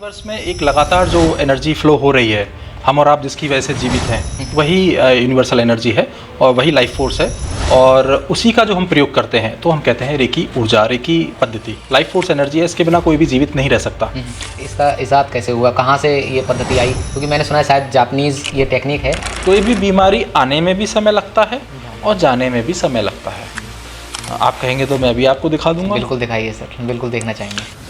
Universe में एक लगातार जो एनर्जी फ्लो हो रही है, हम और आप जिसकी वजह से जीवित हैं, वही यूनिवर्सल एनर्जी है और वही लाइफ फोर्स है। और उसी का जो हम प्रयोग करते हैं तो हम कहते हैं रेकी ऊर्जा, रेकी पद्धति लाइफ फोर्स एनर्जी है। इसके बिना कोई भी जीवित नहीं रह सकता। इसका इजाद कैसे हुआ, कहाँ से ये पद्धति आई? क्योंकि मैंने सुना है शायद जापानीज़ ये टेक्निक है। कोई भी बीमारी आने में भी समय लगता है और जाने में भी समय लगता है। आप कहेंगे तो मैं भी आपको दिखा दूंगा। बिल्कुल दिखाइए सर, बिल्कुल देखना चाहेंगे।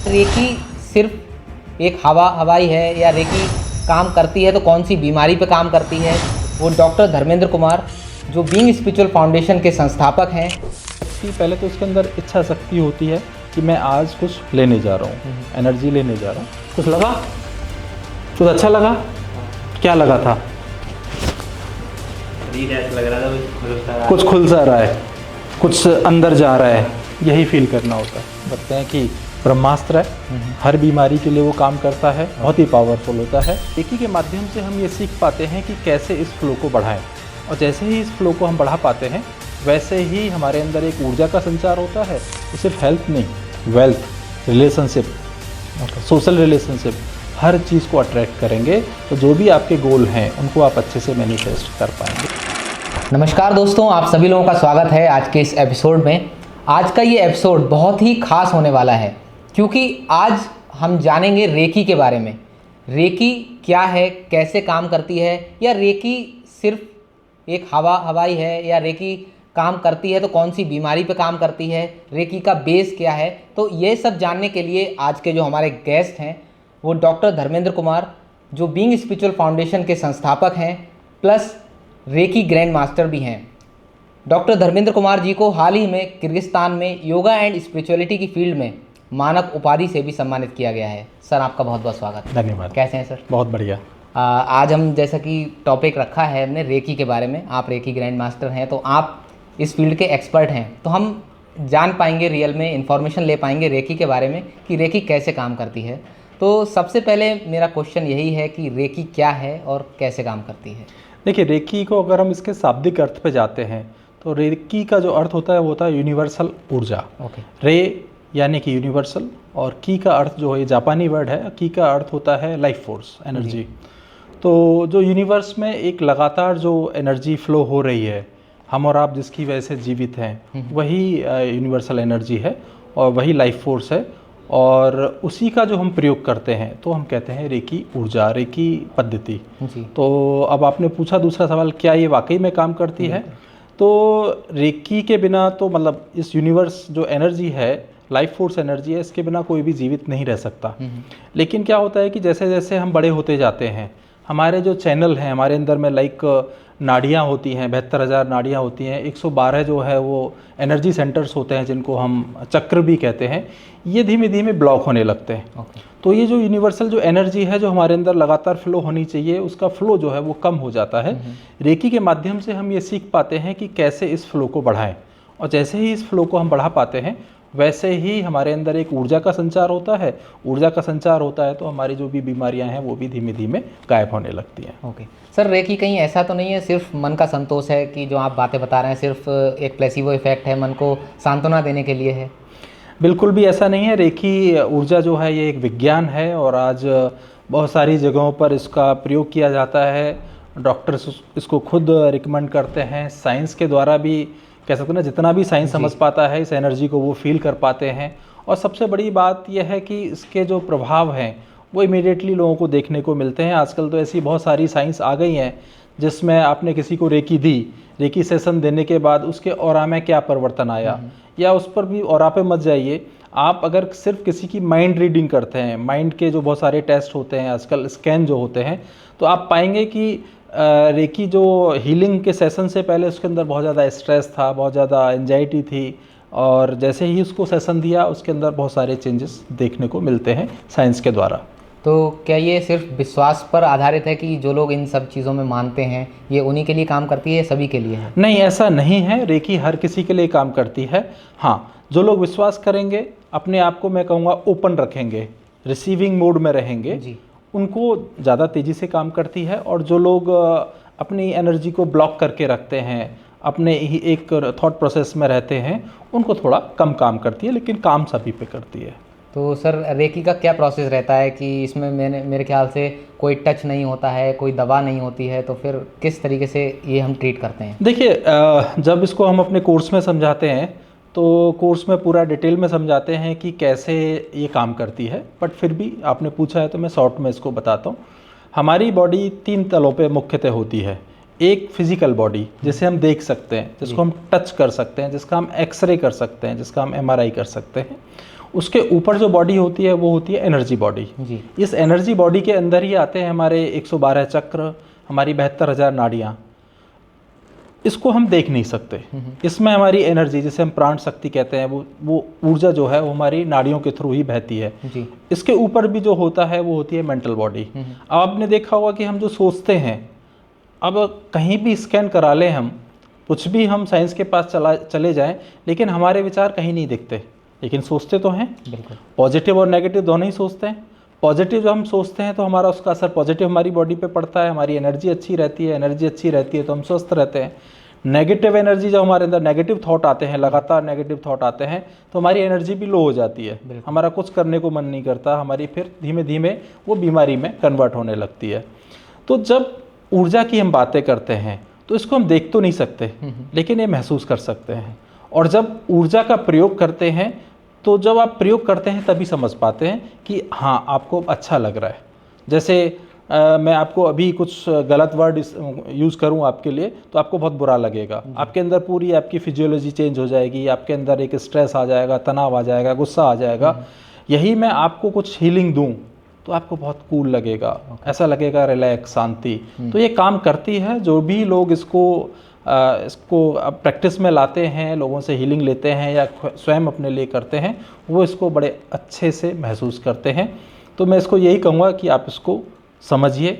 रेकी सिर्फ एक हवाई है या रेकी काम करती है तो कौन सी बीमारी पे काम करती है? वो डॉक्टर धर्मेंद्र कुमार जो बीइंग स्पिरिचुअल फाउंडेशन के संस्थापक हैं। पहले तो उसके अंदर इच्छा शक्ति होती है कि मैं आज कुछ लेने जा रहा हूँ, एनर्जी लेने जा रहा हूँ। कुछ लगा, कुछ अच्छा लगा, क्या लगा था? लग रहा था कुछ खुल सा रहा है, कुछ अंदर जा रहा है, यही फील करना होता है। बताते हैं कि ब्रह्मास्त्र है, हर बीमारी के लिए वो काम करता है, बहुत ही पावरफुल होता है। रेकी के माध्यम से हम ये सीख पाते हैं कि कैसे इस फ्लो को बढ़ाएं, और जैसे ही इस फ्लो को हम बढ़ा पाते हैं वैसे ही हमारे अंदर एक ऊर्जा का संचार होता है। तो सिर्फ हेल्थ नहीं, वेल्थ, रिलेशनशिप, सोशल रिलेशनशिप, हर चीज़ को अट्रैक्ट करेंगे तो जो भी आपके गोल हैं उनको आप अच्छे से मैनिफेस्ट कर पाएंगे। नमस्कार दोस्तों, आप सभी लोगों का स्वागत है आज के इस एपिसोड में। आज का ये एपिसोड बहुत ही खास होने वाला है क्योंकि आज हम जानेंगे रेकी के बारे में। रेकी क्या है, कैसे काम करती है, या रेकी सिर्फ एक हवाई है, या रेकी काम करती है तो कौन सी बीमारी पे काम करती है, रेकी का बेस क्या है। तो ये सब जानने के लिए आज के जो हमारे गेस्ट हैं वो डॉक्टर धर्मेंद्र कुमार जो बीइंग स्पिरिचुअल फाउंडेशन के संस्थापक हैं प्लस रेकी ग्रैंड मास्टर भी हैं। डॉक्टर धर्मेंद्र कुमार जी को हाल ही में किर्गिस्तान में योगा एंड स्पिरिचुअलिटी की फील्ड में मानक उपाधि से भी सम्मानित किया गया है। सर आपका बहुत बहुत स्वागत। धन्यवाद। कैसे हैं सर? बहुत बढ़िया। आज हम जैसा कि टॉपिक रखा है हमने रेकी के बारे में, आप रेकी ग्रैंड मास्टर हैं तो आप इस फील्ड के एक्सपर्ट हैं, तो हम जान पाएंगे, रियल में इन्फॉर्मेशन ले पाएंगे रेकी के बारे में कि रेकी कैसे काम करती है। तो सबसे पहले मेरा क्वेश्चन यही है कि रेकी क्या है और कैसे काम करती है? देखिए, रेकी को अगर हम इसके शाब्दिक अर्थ पे जाते हैं तो रेकी का जो अर्थ होता है वो होता है यूनिवर्सल ऊर्जा। ओके। रे यानी कि यूनिवर्सल, और की का अर्थ जो है जापानी वर्ड है, की का अर्थ होता है लाइफ फोर्स एनर्जी। तो जो यूनिवर्स में एक लगातार जो एनर्जी फ्लो हो रही है, हम और आप जिसकी वजह से जीवित हैं, वही यूनिवर्सल एनर्जी है और वही लाइफ फोर्स है। और उसी का जो हम प्रयोग करते हैं तो हम कहते हैं रेकी ऊर्जा, रेकी पद्धति। तो अब आपने पूछा दूसरा सवाल, क्या ये वाकई में काम करती है? तो रेकी के बिना तो मतलब इस यूनिवर्स जो एनर्जी है, लाइफ फोर्स एनर्जी है, इसके बिना कोई भी जीवित नहीं रह सकता। लेकिन क्या होता है कि जैसे जैसे हम बड़े होते जाते हैं, हमारे जो चैनल हैं हमारे अंदर में, लाइक नाड़ियाँ होती हैं, 72,000 नाड़ियाँ होती हैं, 112 जो है वो एनर्जी सेंटर्स होते हैं जिनको हम चक्र भी कहते हैं, ये धीमे धीमे ब्लॉक होने लगते हैं। तो ये जो यूनिवर्सल जो एनर्जी है जो हमारे अंदर लगातार फ्लो होनी चाहिए, उसका फ्लो जो है वो कम हो जाता है। रेकी के माध्यम से हम ये सीख पाते हैं कि कैसे इस फ्लो को बढ़ाएं, और जैसे ही इस फ्लो को हम बढ़ा पाते हैं वैसे ही हमारे अंदर एक ऊर्जा का संचार होता है। ऊर्जा का संचार होता है तो हमारी जो भी बीमारियां हैं वो भी धीमे धीमे गायब होने लगती हैं। ओके सर, रेकी कहीं ऐसा तो नहीं है सिर्फ मन का संतोष है कि जो आप बातें बता रहे हैं सिर्फ एक प्लेसिबो इफेक्ट है, मन को सांत्वना देने के लिए है? बिल्कुल भी ऐसा नहीं है। रेकी ऊर्जा जो है ये एक विज्ञान है और आज बहुत सारी जगहों पर इसका प्रयोग किया जाता है। डॉक्टर्स इसको खुद रिकमेंड करते हैं, साइंस के द्वारा भी कह सकते हैं ना, जितना भी साइंस समझ पाता है इस एनर्जी को वो फील कर पाते हैं। और सबसे बड़ी बात यह है कि इसके जो प्रभाव हैं वो इमीडिएटली लोगों को देखने को मिलते हैं। आजकल तो ऐसी बहुत सारी साइंस आ गई हैं जिसमें आपने किसी को रेकी दी, रेकी सेशन देने के बाद उसके ऑरा में क्या परिवर्तन आया, या उस पर भी ऑरा पे मत जाइए। आप अगर सिर्फ किसी की माइंड रीडिंग करते हैं, माइंड के जो बहुत सारे टेस्ट होते हैं आजकल, स्कैन जो होते हैं, तो आप पाएंगे कि रेकी जो हीलिंग के सेशन से पहले उसके अंदर बहुत ज़्यादा स्ट्रेस था, बहुत ज़्यादा एंजाइटी थी, और जैसे ही उसको सेशन दिया उसके अंदर बहुत सारे चेंजेस देखने को मिलते हैं साइंस के द्वारा। तो क्या ये सिर्फ विश्वास पर आधारित है कि जो लोग इन सब चीज़ों में मानते हैं ये उन्हीं के लिए काम करती है, सभी के लिए है? नहीं, ऐसा नहीं है। रेकी हर किसी के लिए काम करती है। हाँ, जो लोग विश्वास करेंगे, अपने आप को मैं कहूँगा ओपन रखेंगे, रिसीविंग मोड में रहेंगे जी, उनको ज़्यादा तेज़ी से काम करती है। और जो लोग अपनी एनर्जी को ब्लॉक करके रखते हैं, अपने ही एक थॉट प्रोसेस में रहते हैं उनको थोड़ा कम काम करती है, लेकिन काम सभी पे करती है। तो सर रेकी का क्या प्रोसेस रहता है कि इसमें मेरे ख्याल से कोई टच नहीं होता है, कोई दवा नहीं होती है, तो फिर किस तरीके से ये हम ट्रीट करते हैं? देखिए, जब इसको हम अपने कोर्स में समझाते हैं तो कोर्स में पूरा डिटेल में समझाते हैं कि कैसे ये काम करती है, बट फिर भी आपने पूछा है तो मैं शॉर्ट में इसको बताता हूँ। हमारी बॉडी 3 तलों पे मुख्यतः होती है। एक फिजिकल बॉडी जिसे हम देख सकते हैं, जिसको हम टच कर सकते हैं, जिसका हम एक्सरे कर सकते हैं, जिसका हम MRI कर सकते हैं। उसके ऊपर जो बॉडी होती है वो होती है एनर्जी बॉडी। इस एनर्जी बॉडी के अंदर ही आते हैं हमारे 112 चक्र, हमारी 72,000 नाड़ियाँ। इसको हम देख नहीं सकते। इसमें हमारी एनर्जी, जिसे हम प्राण शक्ति कहते हैं, वो ऊर्जा जो है वो हमारी नाड़ियों के थ्रू ही बहती है जी। इसके ऊपर भी जो होता है वो होती है मेंटल बॉडी। अब आपने देखा होगा कि हम जो सोचते हैं, अब कहीं भी स्कैन करा लें, हम कुछ भी हम साइंस के पास चले जाएं, लेकिन हमारे विचार कहीं नहीं दिखते, लेकिन सोचते तो हैं। बिल्कुल, पॉजिटिव और नेगेटिव दोनों ही सोचते हैं। पॉजिटिव जो हम सोचते हैं तो हमारा उसका असर पॉजिटिव हमारी बॉडी पे पड़ता है, हमारी एनर्जी अच्छी रहती है, एनर्जी अच्छी रहती है तो हम स्वस्थ रहते हैं। नेगेटिव एनर्जी, जब हमारे अंदर नेगेटिव थॉट आते हैं, लगातार नेगेटिव थॉट आते हैं, तो हमारी एनर्जी भी लो हो जाती है, हमारा कुछ करने को मन नहीं करता, हमारी फिर धीमे धीमे वो बीमारी में कन्वर्ट होने लगती है। तो जब ऊर्जा की हम बातें करते हैं तो इसको हम देख तो नहीं सकते, लेकिन ये महसूस कर सकते हैं। और जब ऊर्जा का प्रयोग करते हैं तो जब आप प्रयोग करते हैं तभी समझ पाते हैं कि हाँ, आपको अच्छा लग रहा है। जैसे मैं आपको अभी कुछ गलत वर्ड यूज़ करूँ आपके लिए तो आपको बहुत बुरा लगेगा, आपके अंदर पूरी आपकी फिजियोलॉजी चेंज हो जाएगी, आपके अंदर एक स्ट्रेस आ जाएगा, तनाव आ जाएगा, गुस्सा आ जाएगा। यही मैं आपको कुछ हीलिंग दूँ तो आपको बहुत कूल लगेगा, ऐसा लगेगा रिलैक्स, शांति। तो ये काम करती है। जो भी लोग इसको प्रैक्टिस में लाते हैं, लोगों से हीलिंग लेते हैं या स्वयं अपने लिए करते हैं, वो इसको बड़े अच्छे से महसूस करते हैं। तो मैं इसको यही कहूँगा कि आप इसको समझिए,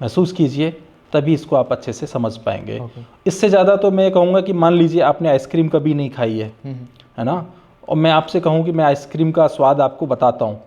महसूस कीजिए, तभी इसको आप अच्छे से समझ पाएंगे। इससे ज़्यादा तो मैं कहूँगा कि मान लीजिए आपने आइसक्रीम कभी नहीं खाई है ना, और मैं आपसे कहूँ कि मैं आइसक्रीम का स्वाद आपको बताता हूँ,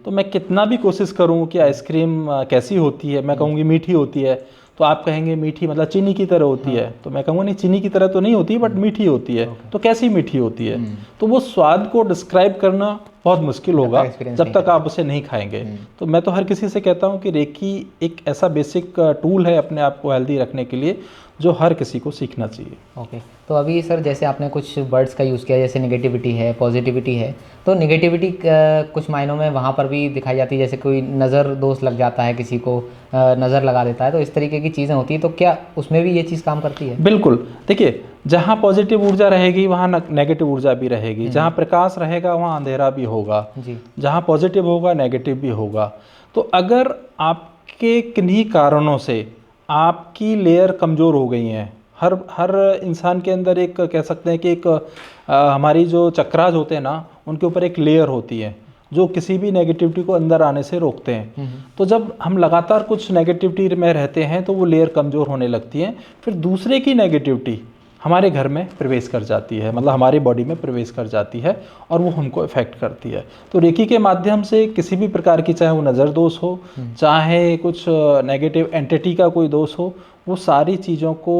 तो मैं कितना भी कोशिश करूँ कि आइसक्रीम कैसी होती है, मैं कहूँगी मीठी होती है, तो आप कहेंगे मीठी मतलब चीनी की तरह होती है। तो मैं कहूँगा नहीं, चीनी की तरह तो नहीं होती, बट मीठी होती है। तो कैसी मीठी होती है? तो वो स्वाद को डिस्क्राइब करना बहुत मुश्किल होगा जब तक आप उसे नहीं खाएंगे। तो मैं तो हर किसी से कहता हूँ कि रेकी एक ऐसा बेसिक टूल है अपने आप को हेल्दी रखने के लिए, जो हर किसी को सीखना चाहिए। ओके, तो अभी सर जैसे आपने कुछ वर्ड्स का यूज़ किया, जैसे नेगेटिविटी है, पॉजिटिविटी है, तो नेगेटिविटी कुछ मायनों में वहाँ पर भी दिखाई जाती है। जैसे कोई नज़र दोष लग जाता है, किसी को नज़र लगा देता है, तो इस तरीके की चीज़ें होती है, तो क्या उसमें भी ये चीज़ काम करती है? बिल्कुल। देखिए, जहाँ पॉजिटिव ऊर्जा रहेगी वहाँ नेगेटिव ऊर्जा भी रहेगी, जहाँ प्रकाश रहेगा वहाँ अंधेरा भी होगा जी। जहाँ पॉजिटिव होगा नेगेटिव भी होगा। तो अगर आपके किन्हीं कारणों से आपकी लेयर कमज़ोर हो गई हैं, हर इंसान के अंदर एक कह सकते हैं कि एक हमारी जो चक्रास होते हैं ना, उनके ऊपर एक लेयर होती है जो किसी भी नेगेटिविटी को अंदर आने से रोकते हैं। तो जब हम लगातार कुछ नेगेटिविटी में रहते हैं तो वो लेयर कमज़ोर होने लगती है, फिर दूसरे की नेगेटिविटी हमारे घर में प्रवेश कर जाती है, मतलब हमारी बॉडी में प्रवेश कर जाती है और वो हमको इफ़ेक्ट करती है। तो रेकी के माध्यम से किसी भी प्रकार की, चाहे वो नज़र दोष हो, चाहे कुछ नेगेटिव एंटिटी का कोई दोष हो, वो सारी चीज़ों को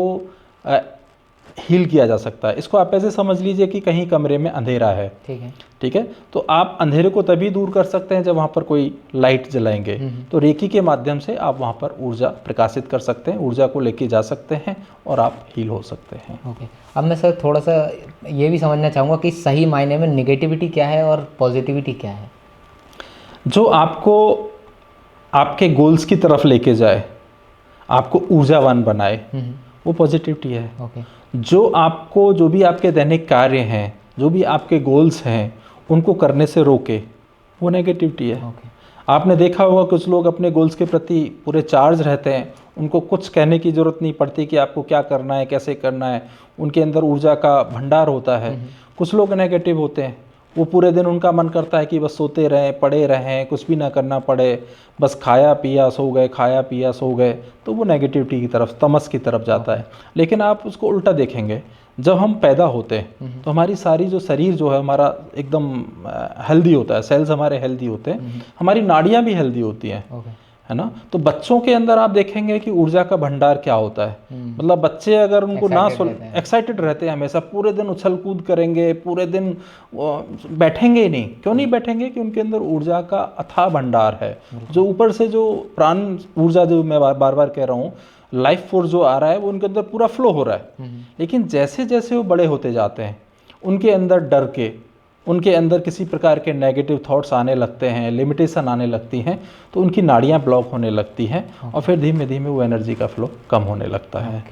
हील किया जा सकता है। इसको आप ऐसे समझ लीजिए कि कहीं कमरे में अंधेरा है, ठीक है, तो आप अंधेरे को तभी दूर कर सकते हैं जब वहाँ पर कोई लाइट जलाएंगे। तो रेकी के माध्यम से आप वहाँ पर ऊर्जा प्रकाशित कर सकते हैं, ऊर्जा को लेके जा सकते हैं और आप हील हो सकते हैं। ओके, अब मैं सर थोड़ा सा ये भी समझना चाहूँगा कि सही मायने में नेगेटिविटी क्या है और पॉजिटिविटी क्या है? जो आपको आपके गोल्स की तरफ लेके जाए, आपको ऊर्जावान बनाए, वो पॉजिटिविटी है। जो आपको, जो भी आपके दैनिक कार्य हैं, जो भी आपके गोल्स हैं, उनको करने से रोके, वो नेगेटिविटी है। आपने देखा होगा कुछ लोग अपने गोल्स के प्रति पूरे चार्ज रहते हैं, उनको कुछ कहने की ज़रूरत नहीं पड़ती कि आपको क्या करना है, कैसे करना है, उनके अंदर ऊर्जा का भंडार होता है। कुछ लोग नेगेटिव होते हैं, वो पूरे दिन उनका मन करता है कि बस सोते रहें, पड़े रहें, कुछ भी ना करना पड़े, बस खाया पिया सो गए, खाया पिया सो गए, तो वो नेगेटिविटी की तरफ, तमस की तरफ जाता है। लेकिन आप उसको उल्टा देखेंगे, जब हम पैदा होते हैं तो हमारी सारी जो शरीर जो है हमारा एकदम हेल्दी होता है, सेल्स हमारे हेल्दी होते हैं, हमारी नाड़ियाँ भी हेल्दी होती हैं, है ना। तो बच्चों के अंदर आप देखेंगे कि ऊर्जा का भंडार क्या होता है। मतलब बच्चे अगर उनको ना एक्साइटेड रहते हैं, हमेशा पूरे दिन उछल कूद करेंगे, पूरे दिन बैठेंगे ही नहीं। क्यों नहीं बैठेंगे? कि उनके अंदर ऊर्जा का अथाह भंडार है, जो ऊपर से जो प्राण ऊर्जा, जो मैं बार बार कह रहा हूँ, लाइफ फोर्स जो आ रहा है वो उनके अंदर पूरा फ्लो हो रहा है। लेकिन जैसे जैसे वो बड़े होते जाते हैं, उनके अंदर डर के, उनके अंदर किसी प्रकार के नेगेटिव थॉट्स आने लगते हैं, लिमिटेशन आने लगती हैं, तो उनकी नाड़ियाँ ब्लॉक होने लगती हैं और फिर धीमे धीमे वो एनर्जी का फ्लो कम होने लगता है।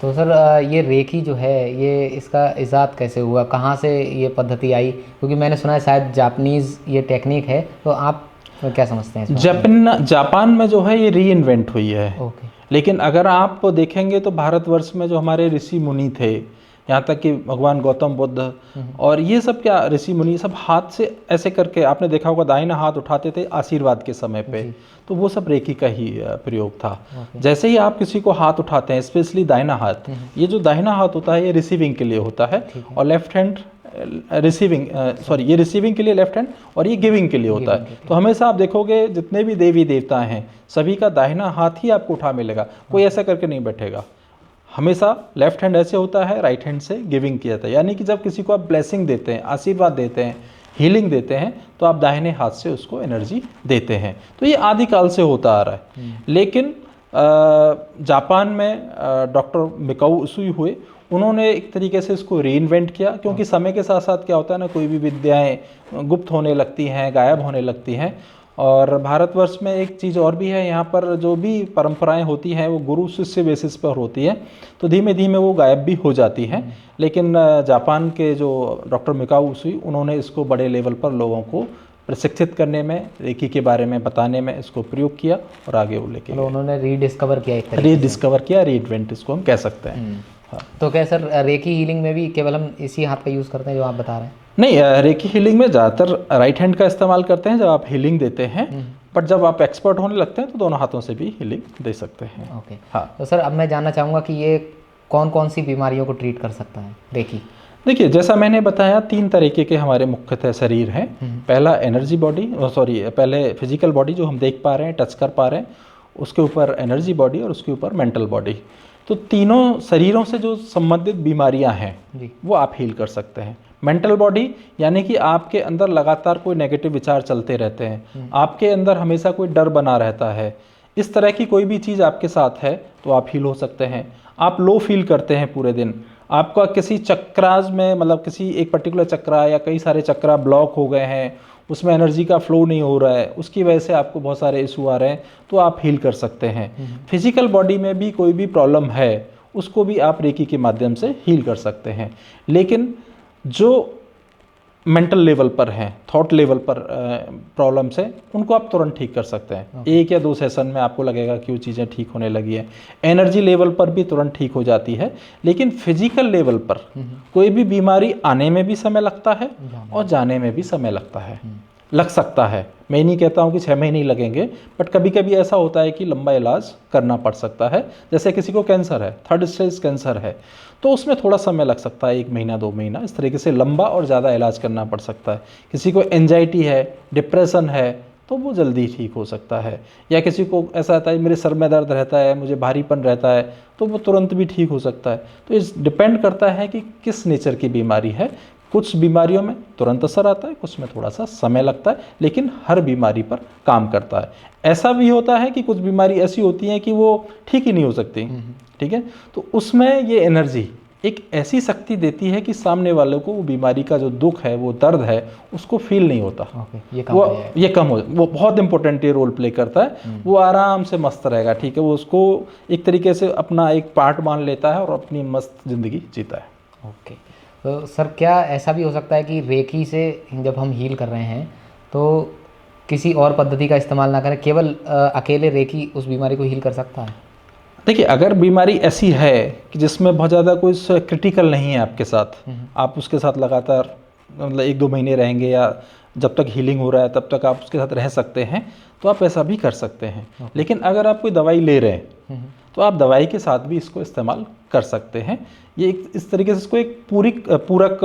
तो सर ये रेकी जो है, ये इसका इजाद कैसे हुआ, कहाँ से ये पद्धति आई? क्योंकि मैंने सुना है शायद जापानीज़ ये टेक्निक है, तो आप क्या समझते हैं? जापान में जो है ये री इन्वेंट हुई है। ओके। लेकिन अगर आप देखेंगे तो भारतवर्ष में जो हमारे ऋषि मुनि थे, यहाँ तक कि भगवान गौतम बुद्ध और ये सब, क्या ऋषि मुनि सब हाथ से ऐसे करके, आपने देखा होगा दाहिना हाथ उठाते थे आशीर्वाद के समय पे, तो वो सब रेकी का ही प्रयोग था। जैसे ही आप किसी को हाथ उठाते हैं, स्पेशली दाहिना हाथ, ये जो दाहिना हाथ होता है ये रिसीविंग के लिए होता है, और लेफ्ट हैंड ये रिसीविंग के लिए लेफ्ट हैंड, और ये गिविंग के लिए होता है। तो हमेशा आप देखोगे जितने भी देवी देवता हैं, सभी का दाहिना हाथ ही आपको उठा मिलेगा, कोई ऐसा करके नहीं बैठेगा। हमेशा लेफ्ट हैंड ऐसे होता है, राइट हैंड से गिविंग किया जाता है। यानी कि जब किसी को आप ब्लेसिंग देते हैं, आशीर्वाद देते हैं, हीलिंग देते हैं, तो आप दाहिने हाथ से उसको एनर्जी देते हैं। तो ये आदिकाल से होता आ रहा है। लेकिन जापान में डॉक्टर मिकाऊ उसुई हुए, उन्होंने एक तरीके से इसको रीइन्वेंट किया, क्योंकि समय के साथ साथ क्या होता है ना, कोई भी विद्याएं गुप्त होने लगती हैं, गायब होने लगती हैं। और भारतवर्ष में एक चीज़ और भी है, यहाँ पर जो भी परंपराएं होती हैं वो गुरु शिष्य बेसिस पर होती है, तो धीमे धीमे वो गायब भी हो जाती हैं। लेकिन जापान के जो डॉक्टर मिकाऊ उसुई, उन्होंने इसको बड़े लेवल पर लोगों को प्रशिक्षित करने में, रेकी के बारे में बताने में इसको प्रयोग किया और आगे वो लेके उन्होंने रीडिस्कवर किया, रीइन्वेंट इसको हम कह सकते हैं। हाँ। तो क्या सर रेकी हीलिंग में भी केवल हम इसी हाथ का यूज़ करते हैं जो आप बता रहे हैं? नहीं, रेकी हीलिंग में ज़्यादातर राइट हैंड का इस्तेमाल करते हैं जब आप हीलिंग देते हैं, बट जब आप एक्सपर्ट होने लगते हैं तो दोनों हाथों से भी हीलिंग दे सकते हैं। ओके। हाँ। तो सर अब मैं जानना चाहूँगा कि ये कौन कौन सी बीमारियों को ट्रीट कर सकता है रेकी? देखिए, जैसा मैंने बताया, 3 तरीके के हमारे मुख्यतः शरीर हैं। पहला एनर्जी बॉडी, पहले फिजिकल बॉडी जो हम देख पा रहे हैं, टच कर पा रहे हैं, उसके ऊपर एनर्जी बॉडी और उसके ऊपर मेंटल बॉडी। तो तीनों शरीरों से जो संबंधित बीमारियां हैं वो आप हील कर सकते हैं। मेंटल बॉडी यानी कि आपके अंदर लगातार कोई नेगेटिव विचार चलते रहते हैं, आपके अंदर हमेशा कोई डर बना रहता है, इस तरह की कोई भी चीज़ आपके साथ है तो आप हील हो सकते हैं। आप लो फील करते हैं पूरे दिन, आपका किसी चक्रास में, मतलब किसी एक पर्टिकुलर चक्रा या कई सारे चक्रा ब्लॉक हो गए हैं, उसमें एनर्जी का फ्लो नहीं हो रहा है, उसकी वजह से आपको बहुत सारे इशू आ रहे हैं, तो आप हील कर सकते हैं। फिजिकल बॉडी में भी कोई भी प्रॉब्लम है, उसको भी आप रेकी के माध्यम से हील कर सकते हैं। लेकिन जो मेंटल लेवल पर हैं, थॉट लेवल पर प्रॉब्लम्स हैं, उनको आप तुरंत ठीक कर सकते हैं। 1 या 2 सेशन में आपको लगेगा कि वो चीज़ें ठीक होने लगी हैं। एनर्जी लेवल पर भी तुरंत ठीक हो जाती है। लेकिन फिजिकल लेवल पर कोई भी बीमारी आने में भी समय लगता है और जाने में भी समय लगता है, लग सकता है। मैं नहीं कहता हूँ कि 6 महीने ही लगेंगे, बट कभी कभी ऐसा होता है कि लंबा इलाज करना पड़ सकता है। जैसे किसी को कैंसर है, 3rd स्टेज कैंसर है, तो उसमें थोड़ा समय लग सकता है, 1 महीना 2 महीना, इस तरीके से लंबा और ज़्यादा इलाज करना पड़ सकता है। किसी को एंजाइटी है, डिप्रेशन है, तो वो जल्दी ठीक हो सकता है। या किसी को ऐसा आता है मेरे सर में दर्द रहता है, मुझे भारीपन रहता है, तो वो तुरंत भी ठीक हो सकता है। तो इस डिपेंड करता है कि किस नेचर की बीमारी है। कुछ बीमारियों में तुरंत असर आता है, कुछ में थोड़ा सा समय लगता है, लेकिन हर बीमारी पर काम करता है। ऐसा भी होता है कि कुछ बीमारी ऐसी होती हैं कि वो ठीक ही नहीं हो सकती, ठीक है, तो उसमें ये एनर्जी एक ऐसी शक्ति देती है कि सामने वाले को वो बीमारी का जो दुख है, वो दर्द है, उसको फील नहीं होता। ये कम हो, वो बहुत इंपॉर्टेंट ये रोल प्ले करता है। वो आराम से मस्त रहेगा, ठीक है, वो उसको एक तरीके से अपना एक पार्ट मान लेता है और अपनी मस्त जिंदगी जीता है। ओके। तो सर क्या ऐसा भी हो सकता है कि रेकी से जब हम हील कर रहे हैं तो किसी और पद्धति का इस्तेमाल ना करें, केवल अकेले रेकी उस बीमारी को हील कर सकता है? देखिए, अगर बीमारी ऐसी है कि जिसमें बहुत ज़्यादा कोई क्रिटिकल नहीं है आपके साथ, आप उसके साथ लगातार मतलब 1-2 महीने रहेंगे या जब तक हीलिंग हो रहा है तब तक आप उसके साथ रह सकते हैं, तो आप ऐसा भी कर सकते हैं। लेकिन अगर आप कोई दवाई ले रहे हैं तो आप दवाई के साथ भी इसको इस्तेमाल कर सकते हैं। ये एक इस तरीके से इसको एक पूरक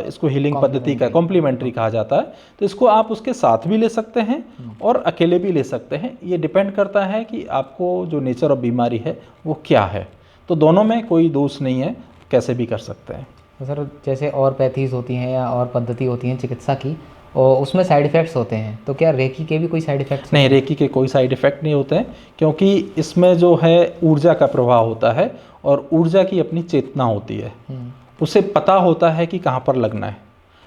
इसको हीलिंग पद्धति का कॉम्प्लीमेंट्री कहा जाता है। तो इसको आप उसके साथ भी ले सकते हैं और अकेले भी ले सकते हैं। ये डिपेंड करता है कि आपको जो नेचर ऑफ बीमारी है वो क्या है। तो दोनों में कोई दोष नहीं है, कैसे भी कर सकते हैं। तो सर जैसे और पैथीज होती हैं या और पद्धति होती हैं चिकित्सा की, और उसमें साइड इफ़ेक्ट्स होते हैं, तो क्या रेकी के भी कोई साइड इफ़ेक्ट्स? नहीं, रेकी के कोई साइड इफ़ेक्ट नहीं होते हैं, क्योंकि इसमें जो है ऊर्जा का प्रवाह होता है और ऊर्जा की अपनी चेतना होती है। उसे पता होता है कि कहाँ पर लगना है।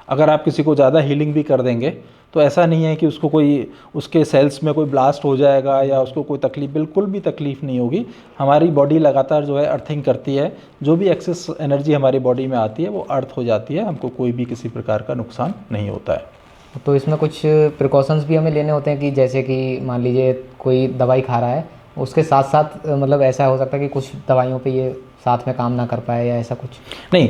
अगर आप किसी को ज़्यादा हीलिंग भी कर देंगे तो ऐसा नहीं है कि उसको कोई उसके सेल्स में कोई ब्लास्ट हो जाएगा या उसको कोई तकलीफ, बिल्कुल भी तकलीफ नहीं होगी। हमारी बॉडी लगातार जो है अर्थिंग करती है, जो भी एक्सेस एनर्जी हमारी बॉडी में आती है वो अर्थ हो जाती है, हमको कोई भी किसी प्रकार का नुकसान नहीं होता है। तो इसमें कुछ प्रिकॉशंस भी हमें लेने होते हैं कि जैसे कि मान लीजिए कोई दवाई खा रहा है, उसके साथ साथ मतलब ऐसा हो सकता है कि कुछ दवाइयों पे ये साथ में काम ना कर पाए या ऐसा कुछ? नहीं,